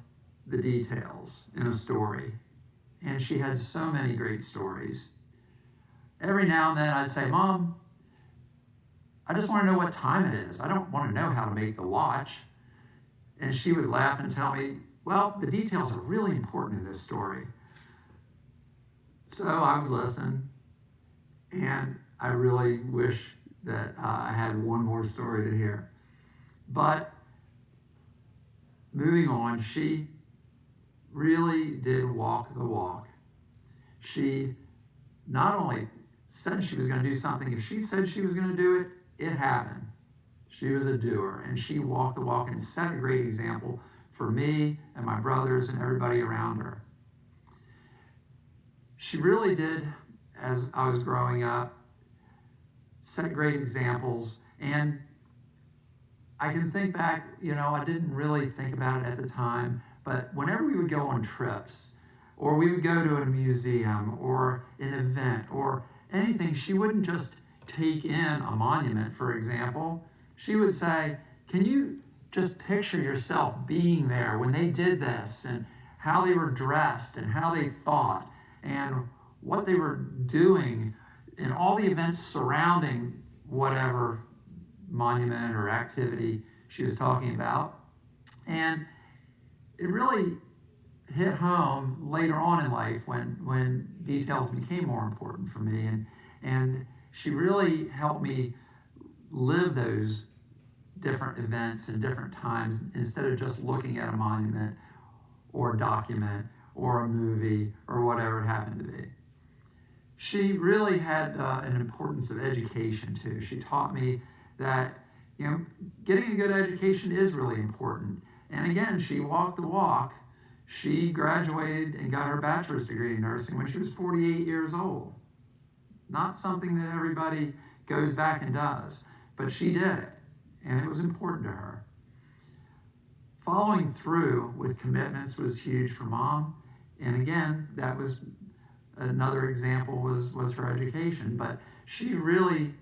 the details in a story, and she had so many great stories. Every now and then I'd say, Mom, I just want to know what time it is. I don't want to know how to make the watch. And she would laugh and tell me, well, the details are really important in this story. So I would listen, and I really wish that I had one more story to hear. But moving on, she really did walk the walk. She not only said she was going to do something, if she said she was going to do it, it happened. She was a doer, and she walked the walk and set a great example for me and my brothers and everybody around her. She really did, as I was growing up, set great examples. And I can think back, I didn't really think about it at the time, but whenever we would go on trips, or we would go to a museum or an event or anything, she wouldn't just take in a monument, for example. She would say, can you just picture yourself being there when they did this, and how they were dressed and how they thought and what they were doing and all the events surrounding whatever monument or activity she was talking about. And it really hit home later on in life when details became more important for me, and she really helped me live those different events and different times instead of just looking at a monument or a document or a movie or whatever it happened to be. She really had an importance of education too. She taught me that getting a good education is really important. And again, she walked the walk. She graduated and got her bachelor's degree in nursing when she was 48 years old. Not something that everybody goes back and does, but she did it, and it was important to her. Following through with commitments was huge for Mom, and again, that was another example was her education, but she really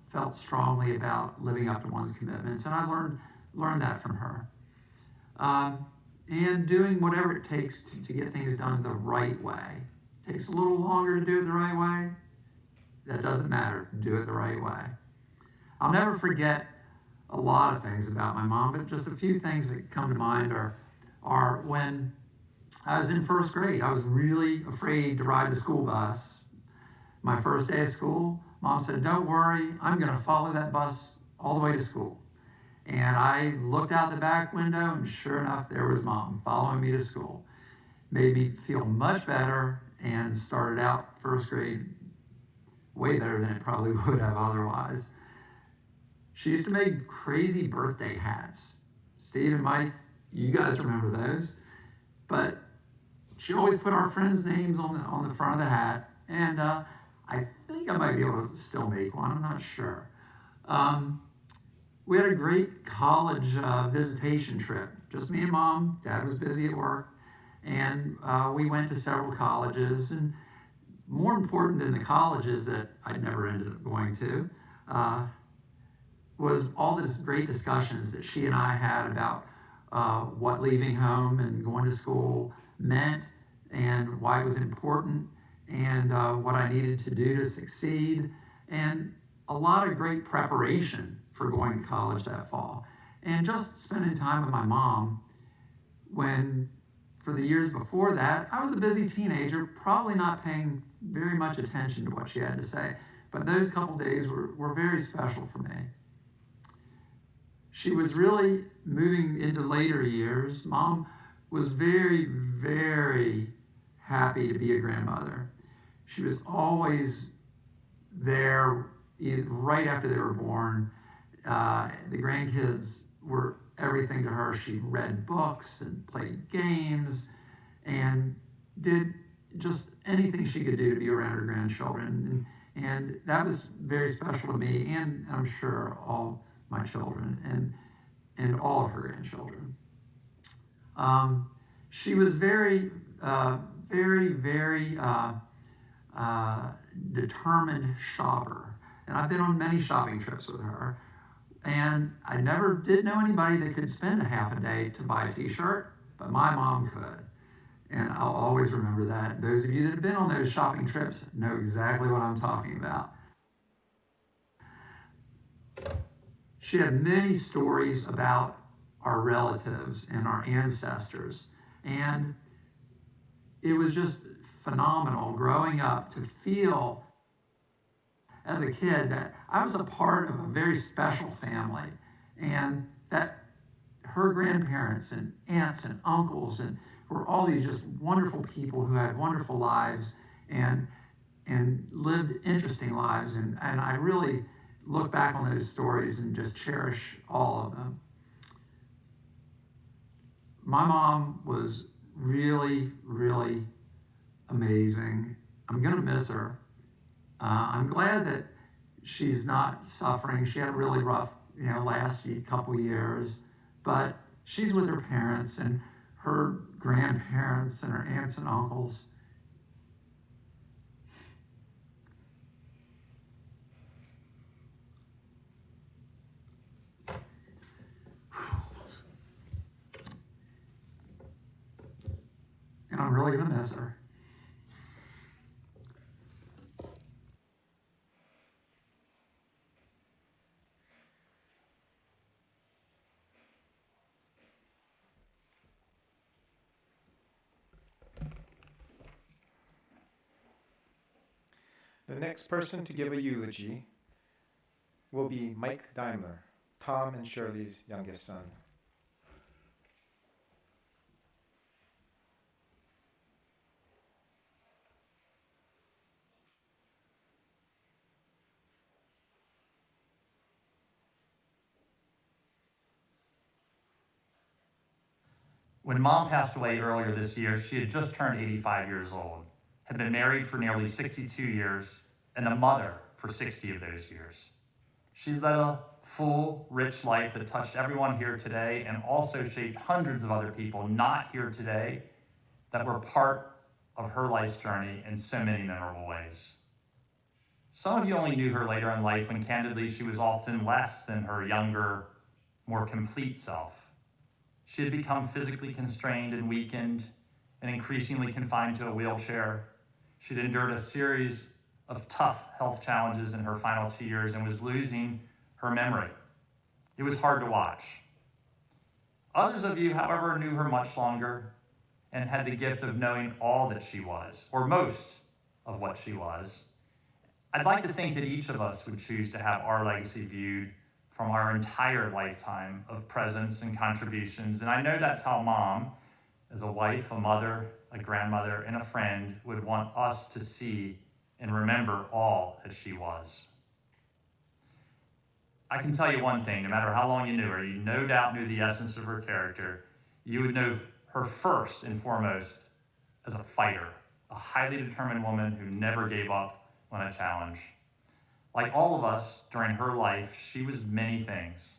felt strongly about living up to one's commitments, and I learned that from her. And doing whatever it takes to get things done the right way. It takes a little longer to do it the right way. That doesn't matter. Do it the right way. I'll never forget a lot of things about my mom, but just a few things that come to mind are when I was in first grade. I was really afraid to ride the school bus. My first day of school, Mom said, don't worry, I'm going to follow that bus all the way to school. And I looked out the back window, and sure enough, there was Mom following me to school. Made me feel much better, and started out first grade way better than it probably would have otherwise. She used to make crazy birthday hats. Steve and Mike, you guys remember those. But she always put our friends' names on the front of the hat, and I think I might be able to still make one, I'm not sure. We had a great college visitation trip, just me and Mom. Dad was busy at work, and we went to several colleges, and more important than the colleges that I never ended up going to, was all the great discussions that she and I had about what leaving home and going to school meant and why it was important and what I needed to do to succeed, and a lot of great preparation for going to college that fall. And just spending time with my mom when, for the years before that, I was a busy teenager, probably not paying very much attention to what she had to say. But those couple days were very special for me. She was really moving into later years. Mom was very, very happy to be a grandmother. She was always there right after they were born. The grandkids were everything to her. She read books and played games and did just anything she could do to be around her grandchildren. And that was very special to me, and I'm sure all my children and all of her grandchildren. She was very, very determined shopper. And I've been on many shopping trips with her. And I never did know anybody that could spend a half a day to buy a t-shirt, but my mom could. And I'll always remember that. Those of you that have been on those shopping trips know exactly what I'm talking about. She had many stories about our relatives and our ancestors. And it was just phenomenal growing up to feel as a kid that I was a part of a very special family, and that her grandparents and aunts and uncles and were all these just wonderful people who had wonderful lives and lived interesting lives. And I really look back on those stories and just cherish all of them. My mom was really, really amazing. I'm gonna miss her. I'm glad that she's not suffering. She had a really rough, last couple years, but she's with her parents and her grandparents and her aunts and uncles. And I'm really gonna miss her. The next person to give a eulogy will be Mike Deimler, Tom and Shirley's youngest son. When Mom passed away earlier this year, she had just turned 85 years old, had been married for nearly 62 years, and a mother for 60 of those years. She led a full, rich life that touched everyone here today and also shaped hundreds of other people not here today that were part of her life's journey in so many memorable ways. Some of you only knew her later in life when candidly she was often less than her younger, more complete self. She had become physically constrained and weakened and increasingly confined to a wheelchair. She'd endured a series of tough health challenges in her final 2 years and was losing her memory. It was hard to watch. Others of you, however, knew her much longer and had the gift of knowing all that she was, or most of what she was. I'd like to think that each of us would choose to have our legacy viewed from our entire lifetime of presence and contributions. And I know that's how Mom, as a wife, a mother, a grandmother, and a friend, would want us to see and remember all that she was. I can tell you one thing, no matter how long you knew her, you no doubt knew the essence of her character. You would know her first and foremost as a fighter, a highly determined woman who never gave up when a challenge. Like all of us during her life, she was many things.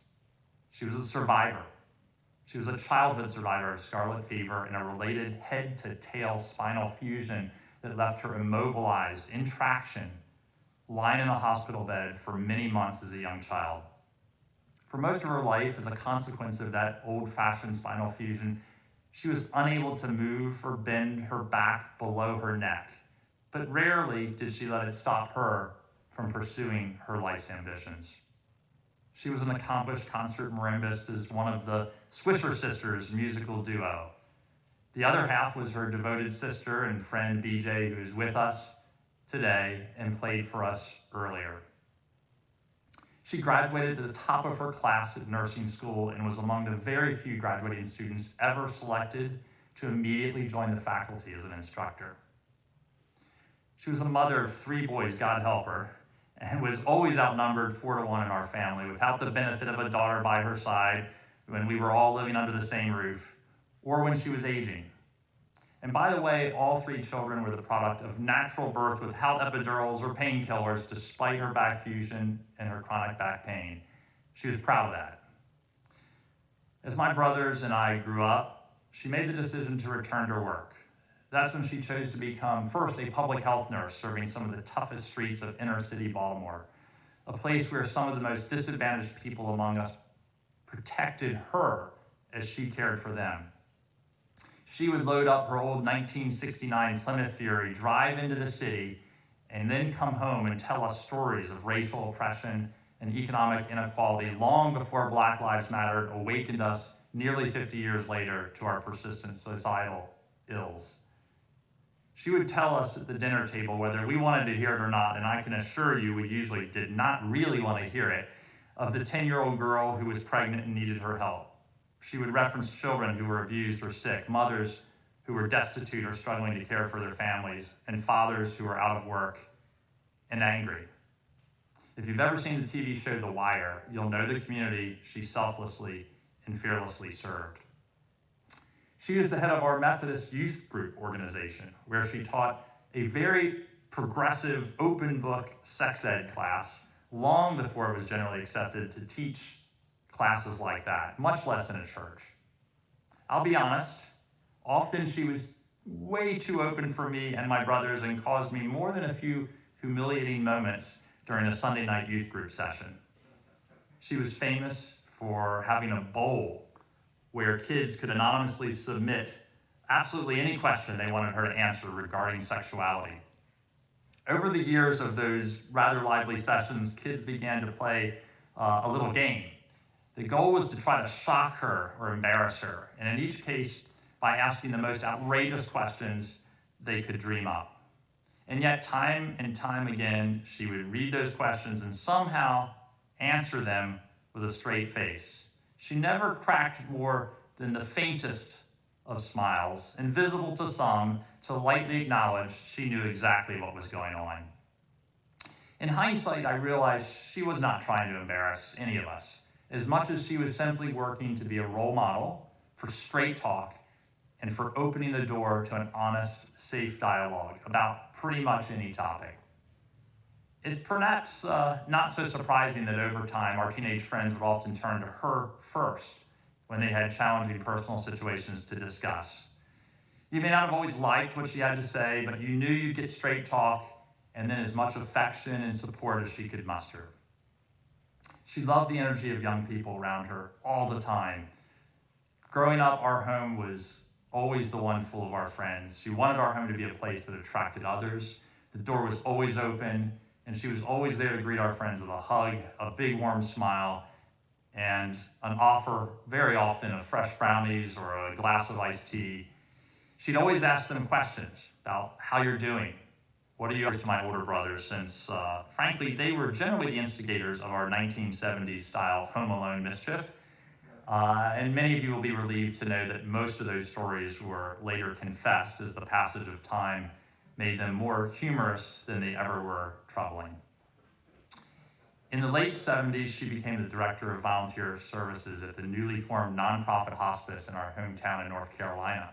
She was a survivor. She was a childhood survivor of scarlet fever and a related head-to-tail spinal fusion that left her immobilized, in traction, lying in a hospital bed for many months as a young child. For most of her life, as a consequence of that old-fashioned spinal fusion, she was unable to move or bend her back below her neck, but rarely did she let it stop her from pursuing her life's ambitions. She was an accomplished concert marimbist as one of the Swisher Sisters musical duo. The other half was her devoted sister and friend BJ, who is with us today and played for us earlier. She graduated to the top of her class at nursing school and was among the very few graduating students ever selected to immediately join the faculty as an instructor. She was a mother of 3 boys, God help her, and was always outnumbered 4-1 in our family, without the benefit of a daughter by her side when we were all living under the same roof, or when she was aging. And by the way, all 3 children were the product of natural birth without epidurals or painkillers, despite her back fusion and her chronic back pain. She was proud of that. As my brothers and I grew up, she made the decision to return to work. That's when she chose to become first a public health nurse, serving some of the toughest streets of inner city Baltimore, a place where some of the most disadvantaged people among us protected her as she cared for them. She would load up her old 1969 Plymouth Fury, drive into the city, and then come home and tell us stories of racial oppression and economic inequality long before Black Lives Matter awakened us nearly 50 years later to our persistent societal ills. She would tell us at the dinner table, whether we wanted to hear it or not, and I can assure you we usually did not really want to hear it, of the 10-year-old girl who was pregnant and needed her help. She would reference children who were abused or sick, mothers who were destitute or struggling to care for their families, and fathers who were out of work and angry. If you've ever seen the TV show The Wire, you'll know the community she selflessly and fearlessly served. She is the head of our Methodist youth group organization, where she taught a very progressive, open book sex ed class long before it was generally accepted to teach classes like that, much less in a church. I'll be honest, often she was way too open for me and my brothers and caused me more than a few humiliating moments during a Sunday night youth group session. She was famous for having a bowl where kids could anonymously submit absolutely any question they wanted her to answer regarding sexuality. Over the years of those rather lively sessions, kids began to play a little game. The goal was to try to shock her or embarrass her, and in each case, by asking the most outrageous questions they could dream up. And yet, time and time again, she would read those questions and somehow answer them with a straight face. She never cracked more than the faintest of smiles, invisible to some, to lightly acknowledge she knew exactly what was going on. In hindsight, I realized she was not trying to embarrass any of us, as much as she was simply working to be a role model for straight talk and for opening the door to an honest, safe dialogue about pretty much any topic. It's perhaps not so surprising that over time, our teenage friends would often turn to her first when they had challenging personal situations to discuss. You may not have always liked what she had to say, but you knew you'd get straight talk and then as much affection and support as she could muster. She loved the energy of young people around her all the time. Growing up, our home was always the one full of our friends. She wanted our home to be a place that attracted others. The door was always open, and she was always there to greet our friends with a hug, a big warm smile, and an offer, very often, of fresh brownies or a glass of iced tea. She'd always ask them questions about how you're doing. What are you to my older brothers, since, frankly, they were generally the instigators of our 1970s style Home Alone mischief. And many of you will be relieved to know that most of those stories were later confessed as the passage of time made them more humorous than they ever were troubling. In the late 70s, she became the director of volunteer services at the newly formed nonprofit hospice in our hometown in North Carolina.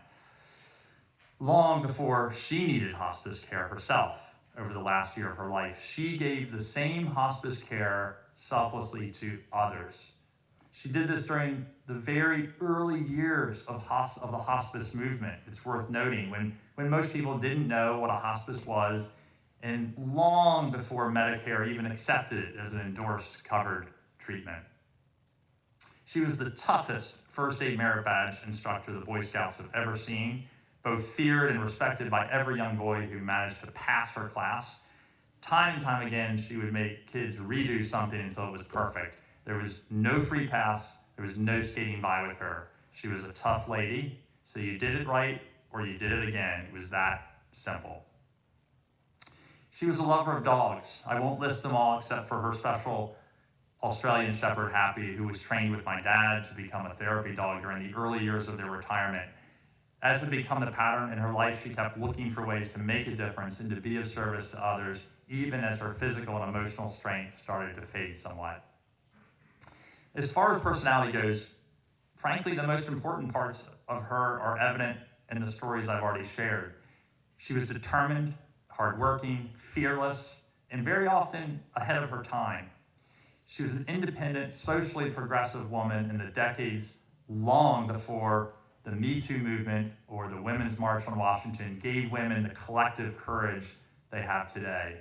Long before she needed hospice care herself, over the last year of her life, she gave the same hospice care selflessly to others. She did this during the very early years of the hospice movement. It's worth noting, when most people didn't know what a hospice was, and long before Medicare even accepted it as an endorsed covered treatment. She was the toughest first aid merit badge instructor the Boy Scouts have ever seen, both feared and respected by every young boy who managed to pass her class. Time and time again, she would make kids redo something until it was perfect. There was no free pass, there was no skating by with her. She was a tough lady, so you did it right or you did it again. It was that simple. She was a lover of dogs. I won't list them all except for her special Australian Shepherd, Happy, who was trained with my dad to become a therapy dog during the early years of their retirement. As had become the pattern in her life, she kept looking for ways to make a difference and to be of service to others, even as her physical and emotional strength started to fade somewhat. As far as personality goes, frankly, the most important parts of her are evident in the stories I've already shared. She was determined, hardworking, fearless, and very often ahead of her time. She was an independent, socially progressive woman in the decades long before the Me Too movement or the Women's March on Washington gave women the collective courage they have today.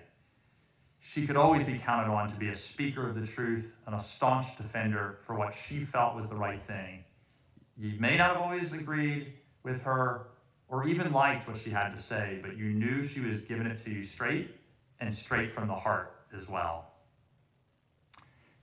She could always be counted on to be a speaker of the truth and a staunch defender for what she felt was the right thing. You may not have always agreed with her or even liked what she had to say, but you knew she was giving it to you straight and straight from the heart as well.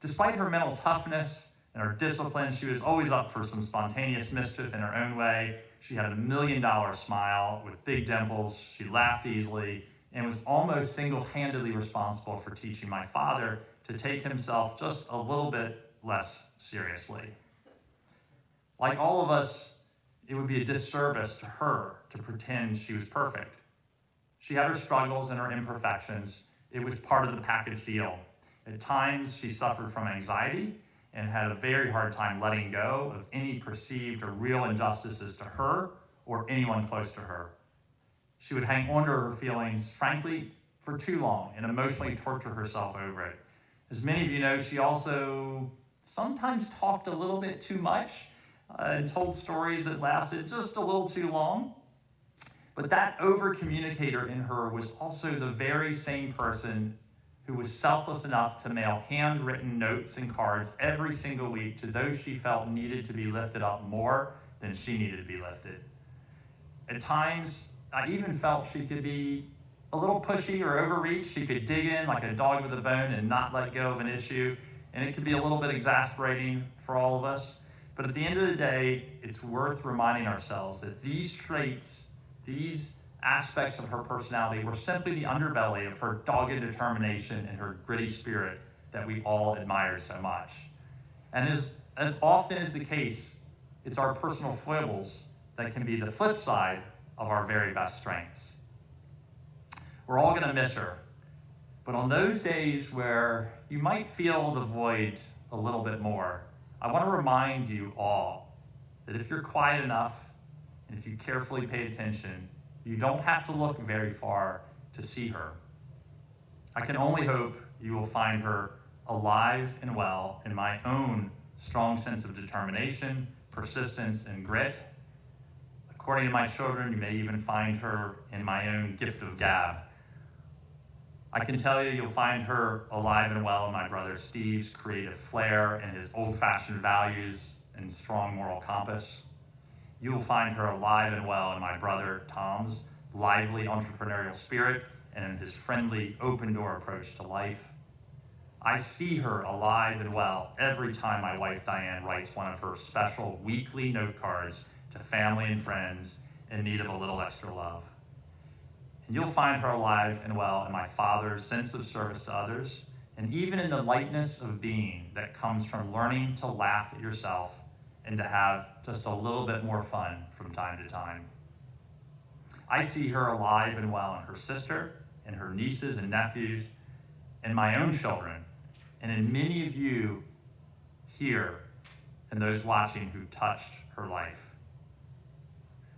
Despite her mental toughness and her discipline, she was always up for some spontaneous mischief in her own way. She had a $1 million smile with big dimples. She laughed easily and was almost single-handedly responsible for teaching my father to take himself just a little bit less seriously. Like all of us, it would be a disservice to her to pretend she was perfect. She had her struggles and her imperfections. It was part of the package deal. At times, she suffered from anxiety and had a very hard time letting go of any perceived or real injustices to her or anyone close to her. She would hang on to her feelings, frankly, for too long and emotionally torture herself over it. As many of you know, she also sometimes talked a little bit too much and told stories that lasted just a little too long. But that over-communicator in her was also the very same person who was selfless enough to mail handwritten notes and cards every single week to those she felt needed to be lifted up more than she needed to be lifted. At times, I even felt she could be a little pushy or overreach. She could dig in like a dog with a bone and not let go of an issue, and it could be a little bit exasperating for all of us. But at the end of the day, it's worth reminding ourselves that these traits, these aspects of her personality were simply the underbelly of her dogged determination and her gritty spirit that we all admired so much. And as often is the case, it's our personal foibles that can be the flip side of our very best strengths. We're all going to miss her, but on those days where you might feel the void a little bit more, I want to remind you all that if you're quiet enough and if you carefully pay attention, you don't have to look very far to see her. I can only hope you will find her alive and well in my own strong sense of determination, persistence, and grit. According to my children, you may even find her in my own gift of gab. I can tell you, you'll find her alive and well in my brother Steve's creative flair and his old-fashioned values and strong moral compass. You will find her alive and well in my brother Tom's lively entrepreneurial spirit and in his friendly, open-door approach to life. I see her alive and well every time my wife Diane writes one of her special weekly note cards to family and friends in need of a little extra love. And you'll find her alive and well in my father's sense of service to others, and even in the lightness of being that comes from learning to laugh at yourself and to have just a little bit more fun from time to time. I see her alive and well in her sister and her nieces and nephews and my own children and in many of you here and those watching who touched her life.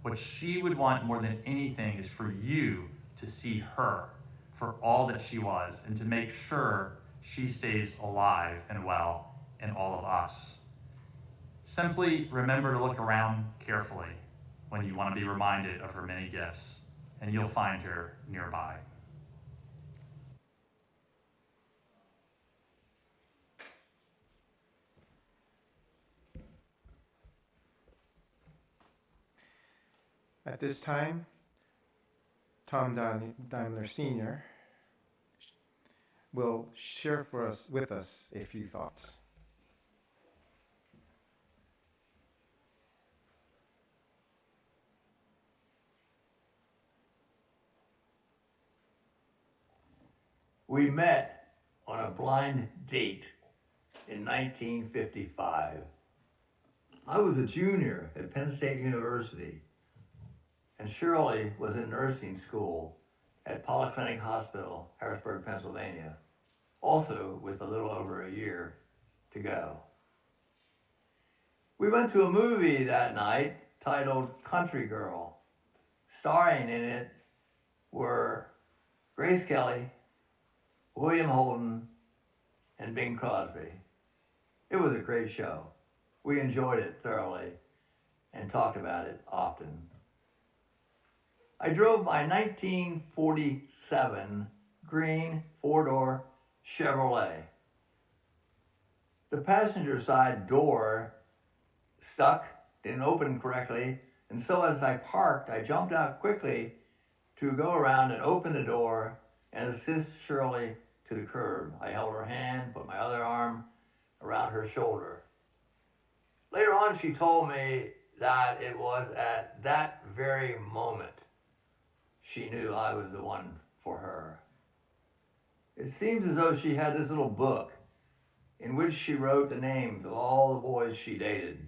What she would want more than anything is for you to see her for all that she was and to make sure she stays alive and well in all of us. Simply remember to look around carefully when you want to be reminded of her many gifts, and you'll find her nearby. At this time, Tom Daimler Sr. will share with us a few thoughts. We met on a blind date in 1955. I was a junior at Penn State University, and Shirley was in nursing school at Polyclinic Hospital, Harrisburg, Pennsylvania, also with a little over a year to go. We went to a movie that night titled Country Girl. Starring in it were Grace Kelly, William Holden, and Bing Crosby. It was a great show. We enjoyed it thoroughly and talked about it often. I drove my 1947 green four-door Chevrolet. The passenger side door stuck, didn't open correctly, and so as I parked, I jumped out quickly to go around and open the door and assist Shirley to the curb. I held her hand, put my other arm around her shoulder. Later on, she told me that it was at that very moment she knew I was the one for her. It seems as though she had this little book in which she wrote the names of all the boys she dated.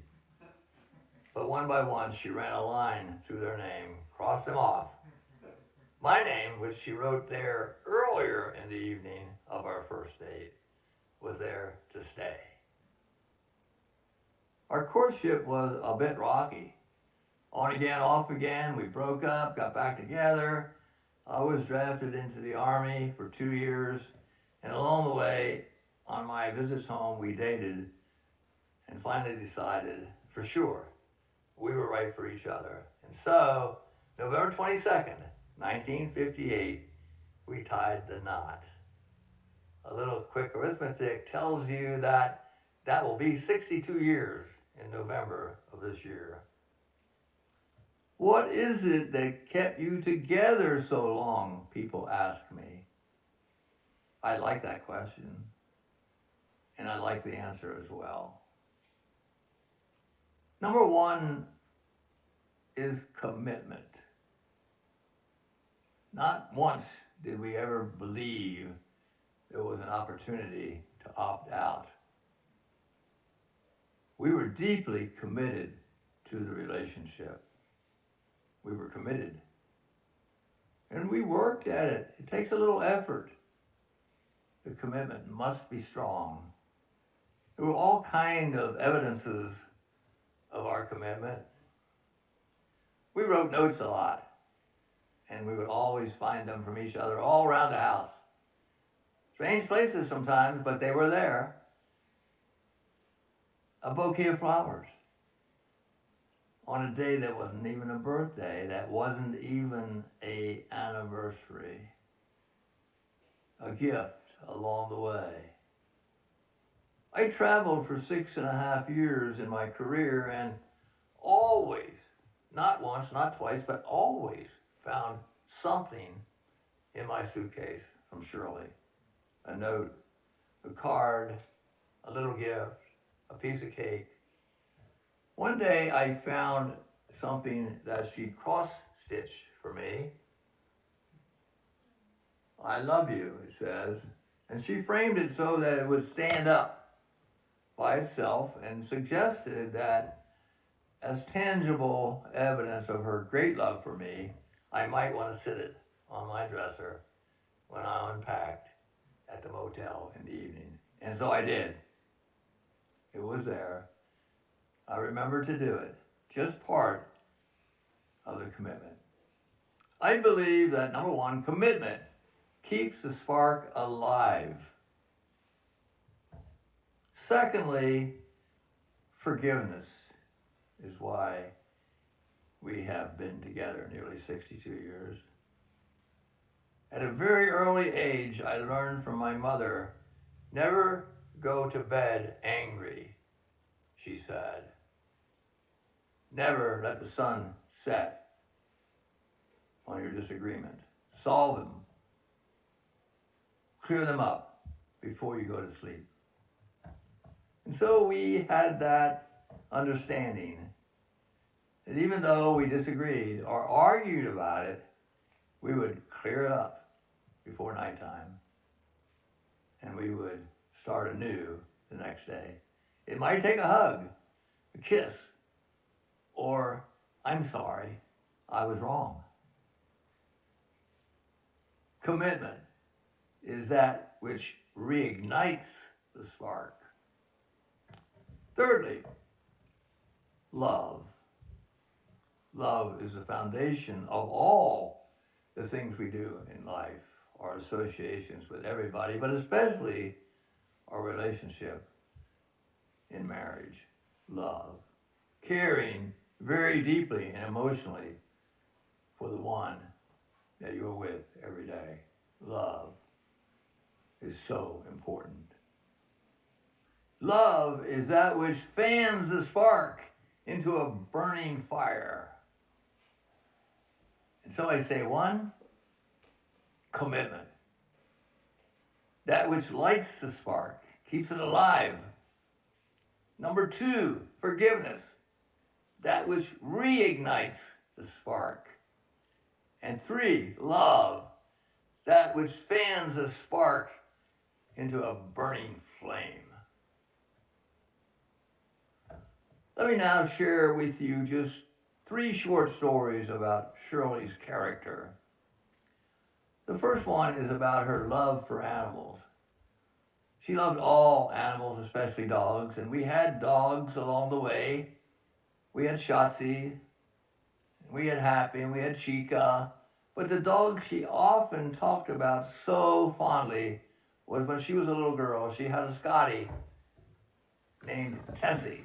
But one by one, she ran a line through their name, crossed them off. My name, which she wrote there earlier in the evening of our first date, was there to stay. Our courtship was a bit rocky. On again, off again, we broke up, got back together. I was drafted into the Army for 2 years, and along the way, on my visits home, we dated and finally decided, for sure, we were right for each other. And so, November 22nd, 1958, we tied the knot. A little quick arithmetic tells you that that will be 62 years in November of this year. What is it that kept you together so long? People ask me. I like that question, and I like the answer as well. Number one is commitment. Not once did we ever believe there was an opportunity to opt out. We were deeply committed to the relationship. We were committed. And we worked at it. It takes a little effort. The commitment must be strong. There were all kinds of evidences of our commitment. We wrote notes a lot, and we would always find them from each other all around the house. Strange places sometimes, but they were there. A bouquet of flowers on a day that wasn't even a birthday, that wasn't even an anniversary. A gift along the way. I traveled for 6.5 years in my career and always, not once, not twice, but always found something in my suitcase from Shirley. A note, a card, a little gift, a piece of cake. One day I found something that she cross-stitched for me. I love you, it says. And she framed it so that it would stand up by itself and suggested that as tangible evidence of her great love for me, I might want to sit it on my dresser when I unpacked at the motel in the evening. And so I did. It was there. I remember to do it. Just part of the commitment. I believe that number one, commitment keeps the spark alive. Secondly, forgiveness is why we have been together nearly 62 years. At a very early age, I learned from my mother, never go to bed angry, she said. Never let the sun set on your disagreement. Solve them. Clear them up before you go to sleep. And so we had that understanding that even though we disagreed or argued about it, we would clear it up before nighttime and we would start anew the next day. It might take a hug, a kiss, or I'm sorry, I was wrong. Commitment is that which reignites the spark. Thirdly, love. Love is the foundation of all the things we do in life, our associations with everybody, but especially our relationship in marriage. Love. Caring very deeply and emotionally for the one that you're with every day. Love is so important. Love is that which fans the spark into a burning fire. And so I say, one, commitment. That which lights the spark, keeps it alive. Number two, forgiveness. That which reignites the spark. And three, love. That which fans the spark into a burning flame. Let me now share with you just 3 short stories about Shirley's character. The first one is about her love for animals. She loved all animals, especially dogs, and we had dogs along the way. We had Shotzi, we had Happy, and we had Chica. But the dog she often talked about so fondly was when she was a little girl. She had a Scottie named Tessie.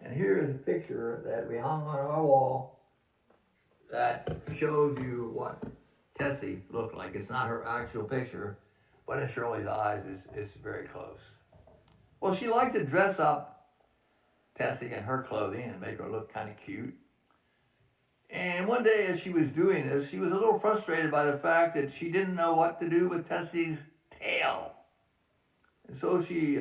And here is a picture that we hung on our wall that shows you what Tessie looked like. It's not her actual picture, but in Shirley's eyes, it's very close. Well, she liked to dress up Tessie in her clothing and make her look kind of cute. And one day as she was doing this, she was a little frustrated by the fact that she didn't know what to do with Tessie's tail. And so she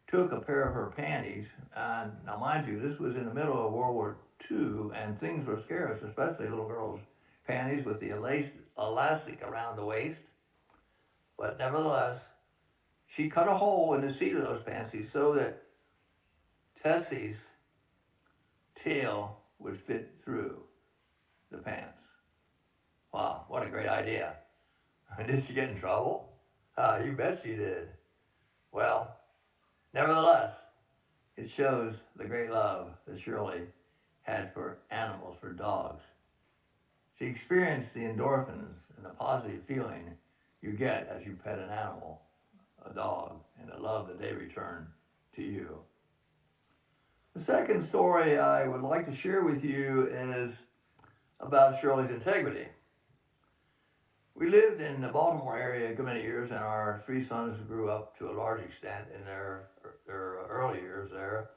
took a pair of her panties, and now mind you, this was in the middle of World War II, and things were scarce, especially little girls' panties with the elastic around the waist. But nevertheless, she cut a hole in the seat of those panties so that Tessie's tail would fit through the pants. Wow, what a great idea. Did she get in trouble? You bet she did. Well, nevertheless, it shows the great love that Shirley had for animals, for dogs. She experienced the endorphins and the positive feeling you get as you pet an animal, a dog, and the love that they return to you. The second story I would like to share with you is about Shirley's integrity. We lived in the Baltimore area a good many years, and our 3 sons grew up to a large extent in their early years there.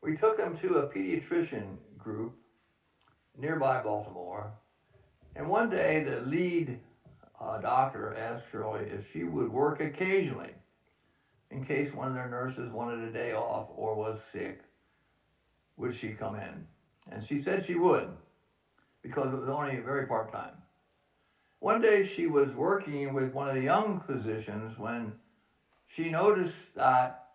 We took them to a pediatrician group nearby Baltimore, and one day the lead doctor asked Shirley if she would work occasionally in case one of their nurses wanted a day off or was sick. Would she come in? And she said she would, because it was only very part-time. One day she was working with one of the young physicians when she noticed that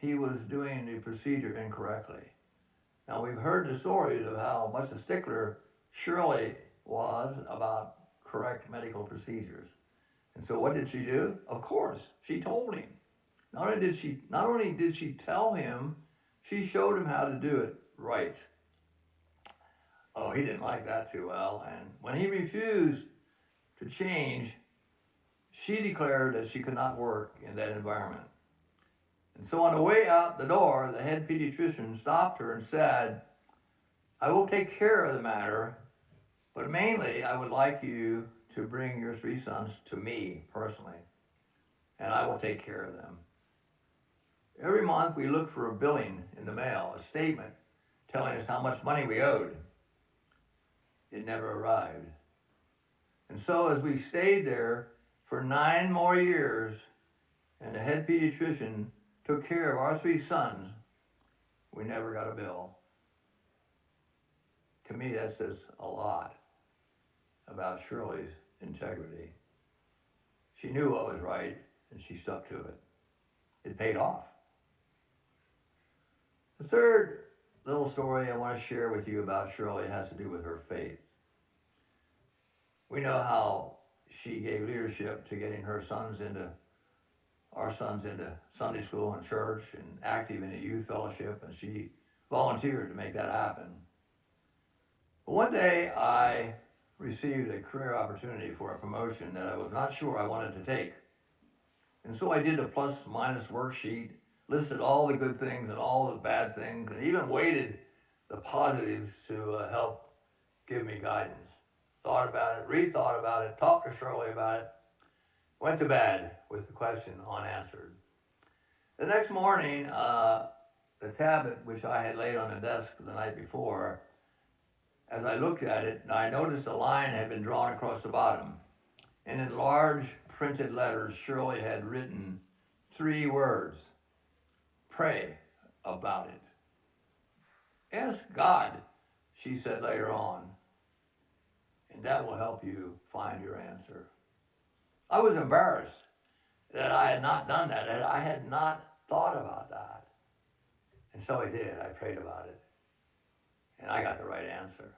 he was doing the procedure incorrectly. Now, we've heard the stories of how much a stickler Shirley was about correct medical procedures. And so what did she do? Of course, she told him. Not only did she tell him, she showed him how to do it right. Oh, he didn't like that too well, and when he refused to change, she declared that she could not work in that environment. And so on the way out the door, the head pediatrician stopped her and said, "I will take care of the matter, but mainly I would like you to bring your 3 sons to me personally, and I will take care of them." Every month we looked for a billing in the mail, a statement telling us how much money we owed. It never arrived. And so as we stayed there for 9 more years, and the head pediatrician took care of our 3 sons, we never got a bill. To me, that says a lot about Shirley's integrity. She knew what was right, and she stuck to it. It paid off. The third little story I want to share with you about Shirley has to do with her faith. We know how she gave leadership to getting our sons into Sunday school and church and active in a youth fellowship, and she volunteered to make that happen. But one day I received a career opportunity for a promotion that I was not sure I wanted to take. And so I did a plus minus worksheet, listed all the good things and all the bad things, and even weighted the positives to help give me guidance. Thought about it, rethought about it, talked to Shirley about it, went to bed with the question unanswered. The next morning, the tablet which I had laid on the desk the night before, as I looked at it, I noticed a line had been drawn across the bottom. And in large printed letters, Shirley had written 3 words: "Pray about it." "Ask God," she said later on, "and that will help you find your answer." I was embarrassed that I had not done that, that I had not thought about that. And so I did. I prayed about it. And I got the right answer.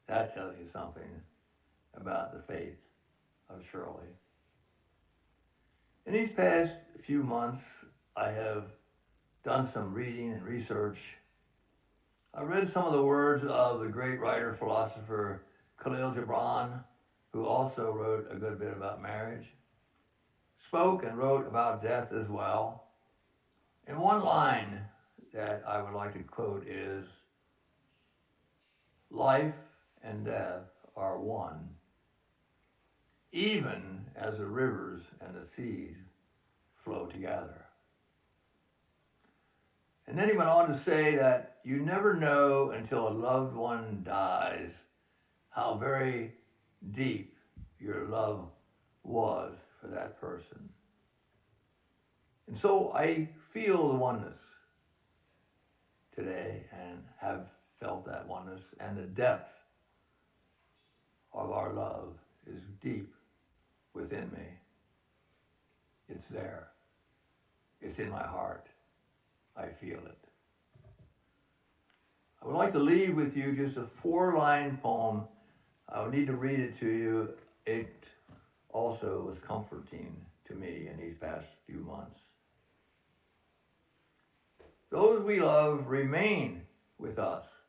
That tells you something about the faith of Shirley. In these past few months, I have done some reading and research. I read some of the words of the great writer, philosopher Khalil Gibran, who also wrote a good bit about marriage, spoke and wrote about death as well. And one line that I would like to quote is, "Life and death are one, even as the rivers and the seas flow together." And then he went on to say that you never know until a loved one dies how very deep your love was for that person. And so I feel the oneness today and have felt that oneness, and the depth of our love is deep within me. It's there. It's in my heart. I feel it. I would like to leave with you just a 4-line poem. I would need to read it to you. It also was comforting to me in these past few months. "Those we love remain with us,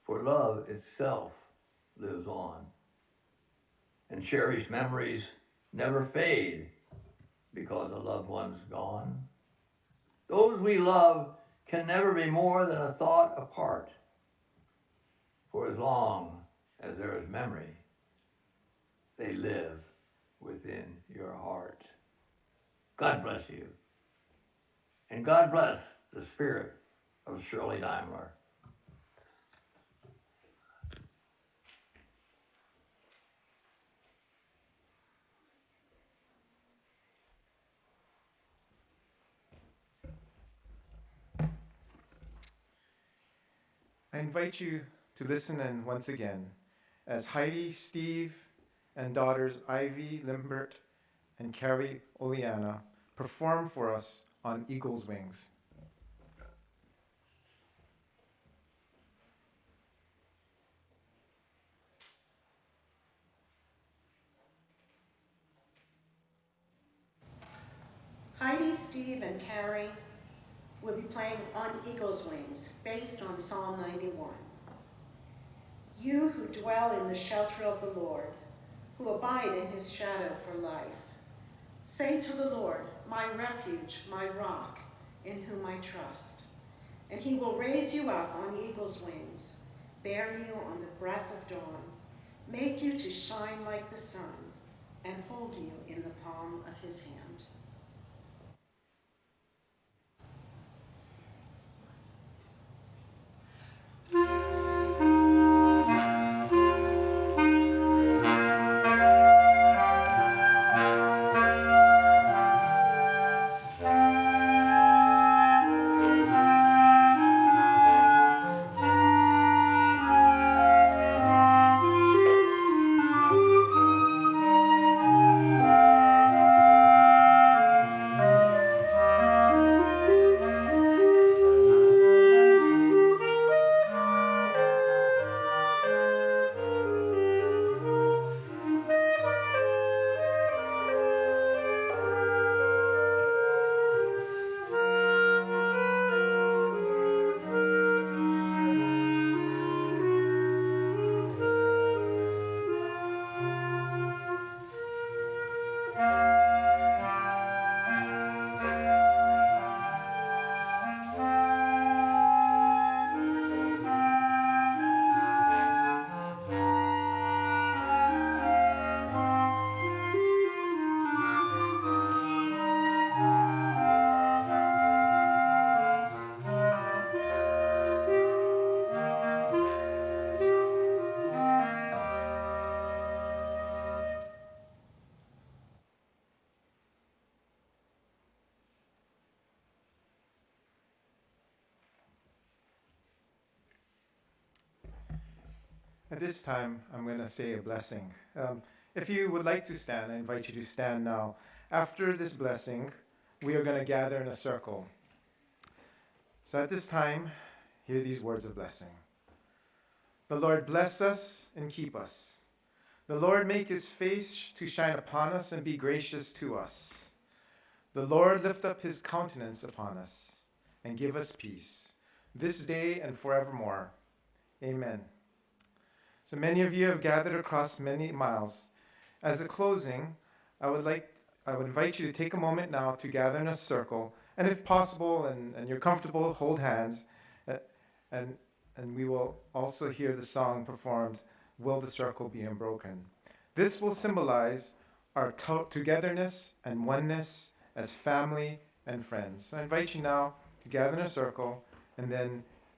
for love itself lives on, and cherished memories never fade because a loved one's gone. Those we love can never be more than a thought apart, for as long as there is memory, they live within your heart." God bless you. And God bless the spirit of Shirley Deimler. I invite you to listen in once again as Heidi, Steve, and daughters Ivy Limbert and Carrie Oleana perform for us on Eagle's Wings. Maddie, Steve, and Carrie will be playing On Eagle's Wings, based on Psalm 91. You who dwell in the shelter of the Lord, who abide in his shadow for life, say to the Lord, my refuge, my rock, in whom I trust. And he will raise you up on eagle's wings, bear you on the breath of dawn, make you to shine like the sun, and hold you in the palm of his hand. At this time, I'm going to say a blessing. If you would like to stand, I invite you to stand now. After this blessing, we are going to gather in a circle. So at this time, hear these words of blessing. The Lord bless us and keep us. The Lord make his face to shine upon us and be gracious to us. The Lord lift up his countenance upon us and give us peace, this day and forevermore. Amen. So many of you have gathered across many miles. As a closing, I would invite you to take a moment now to gather in a circle, and if possible and you're comfortable, hold hands, and we will also hear the song performed, Will the Circle Be Unbroken? This will symbolize our togetherness and oneness as family and friends. So I invite you now to gather in a circle, and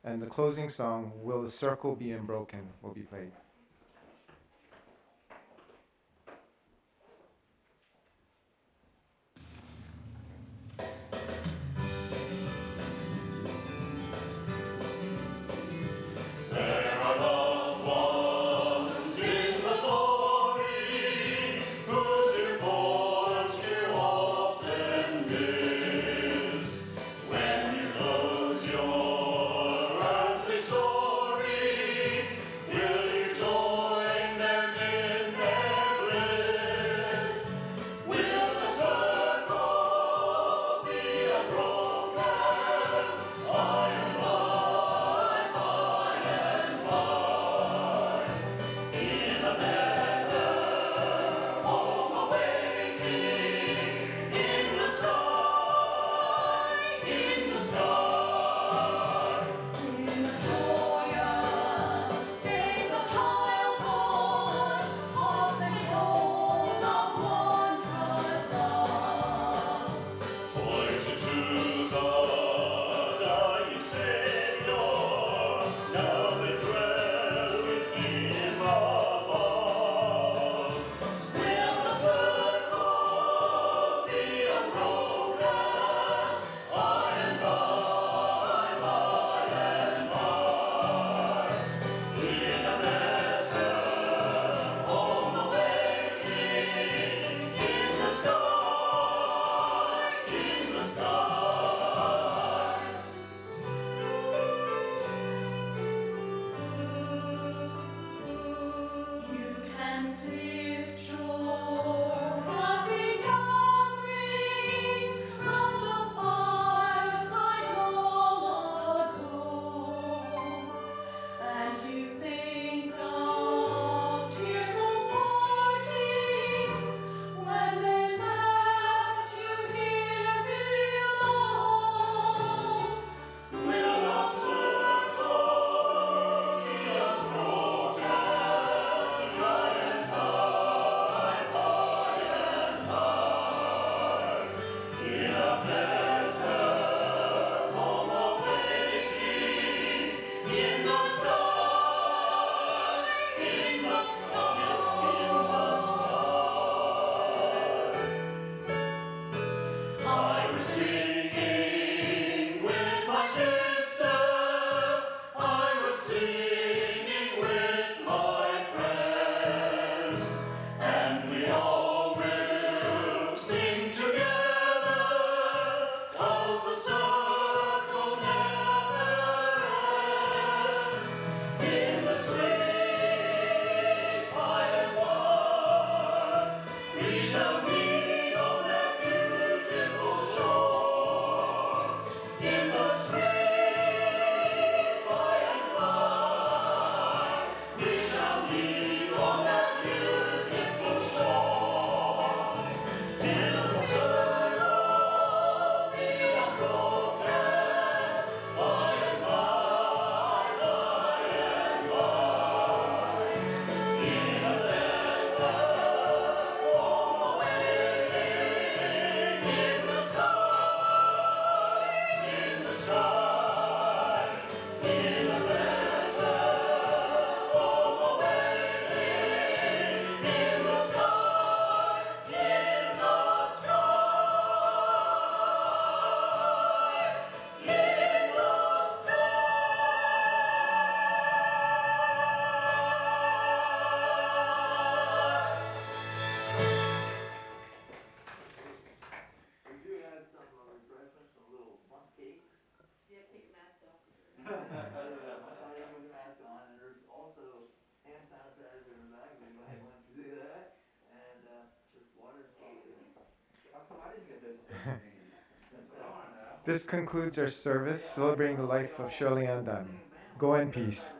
the closing song, Will the Circle Be Unbroken, will be played. In the joy singing with my friends, and we all will sing together, 'cause the circle never ends. In the sweet quiet water, we shall meet on that beautiful shore. In the sweet quiet light, we shall meet on that beautiful shore. In the circle be unbroken, by and by, by and by. In a letter warm awaiting in the sky, in the sky. In a letter warm awaiting in the sky, in the sky, in the We do have some refreshments, some little bundt cake. Yeah, take the mask off. I'm fighting with the mask on, and there's also hand sanitizer in the bag, if anybody wants to do that, and just water and cake. How come I didn't get those same things? That's what I want to know. This concludes our service celebrating the life of Shirley Ann Diamler. Go in peace.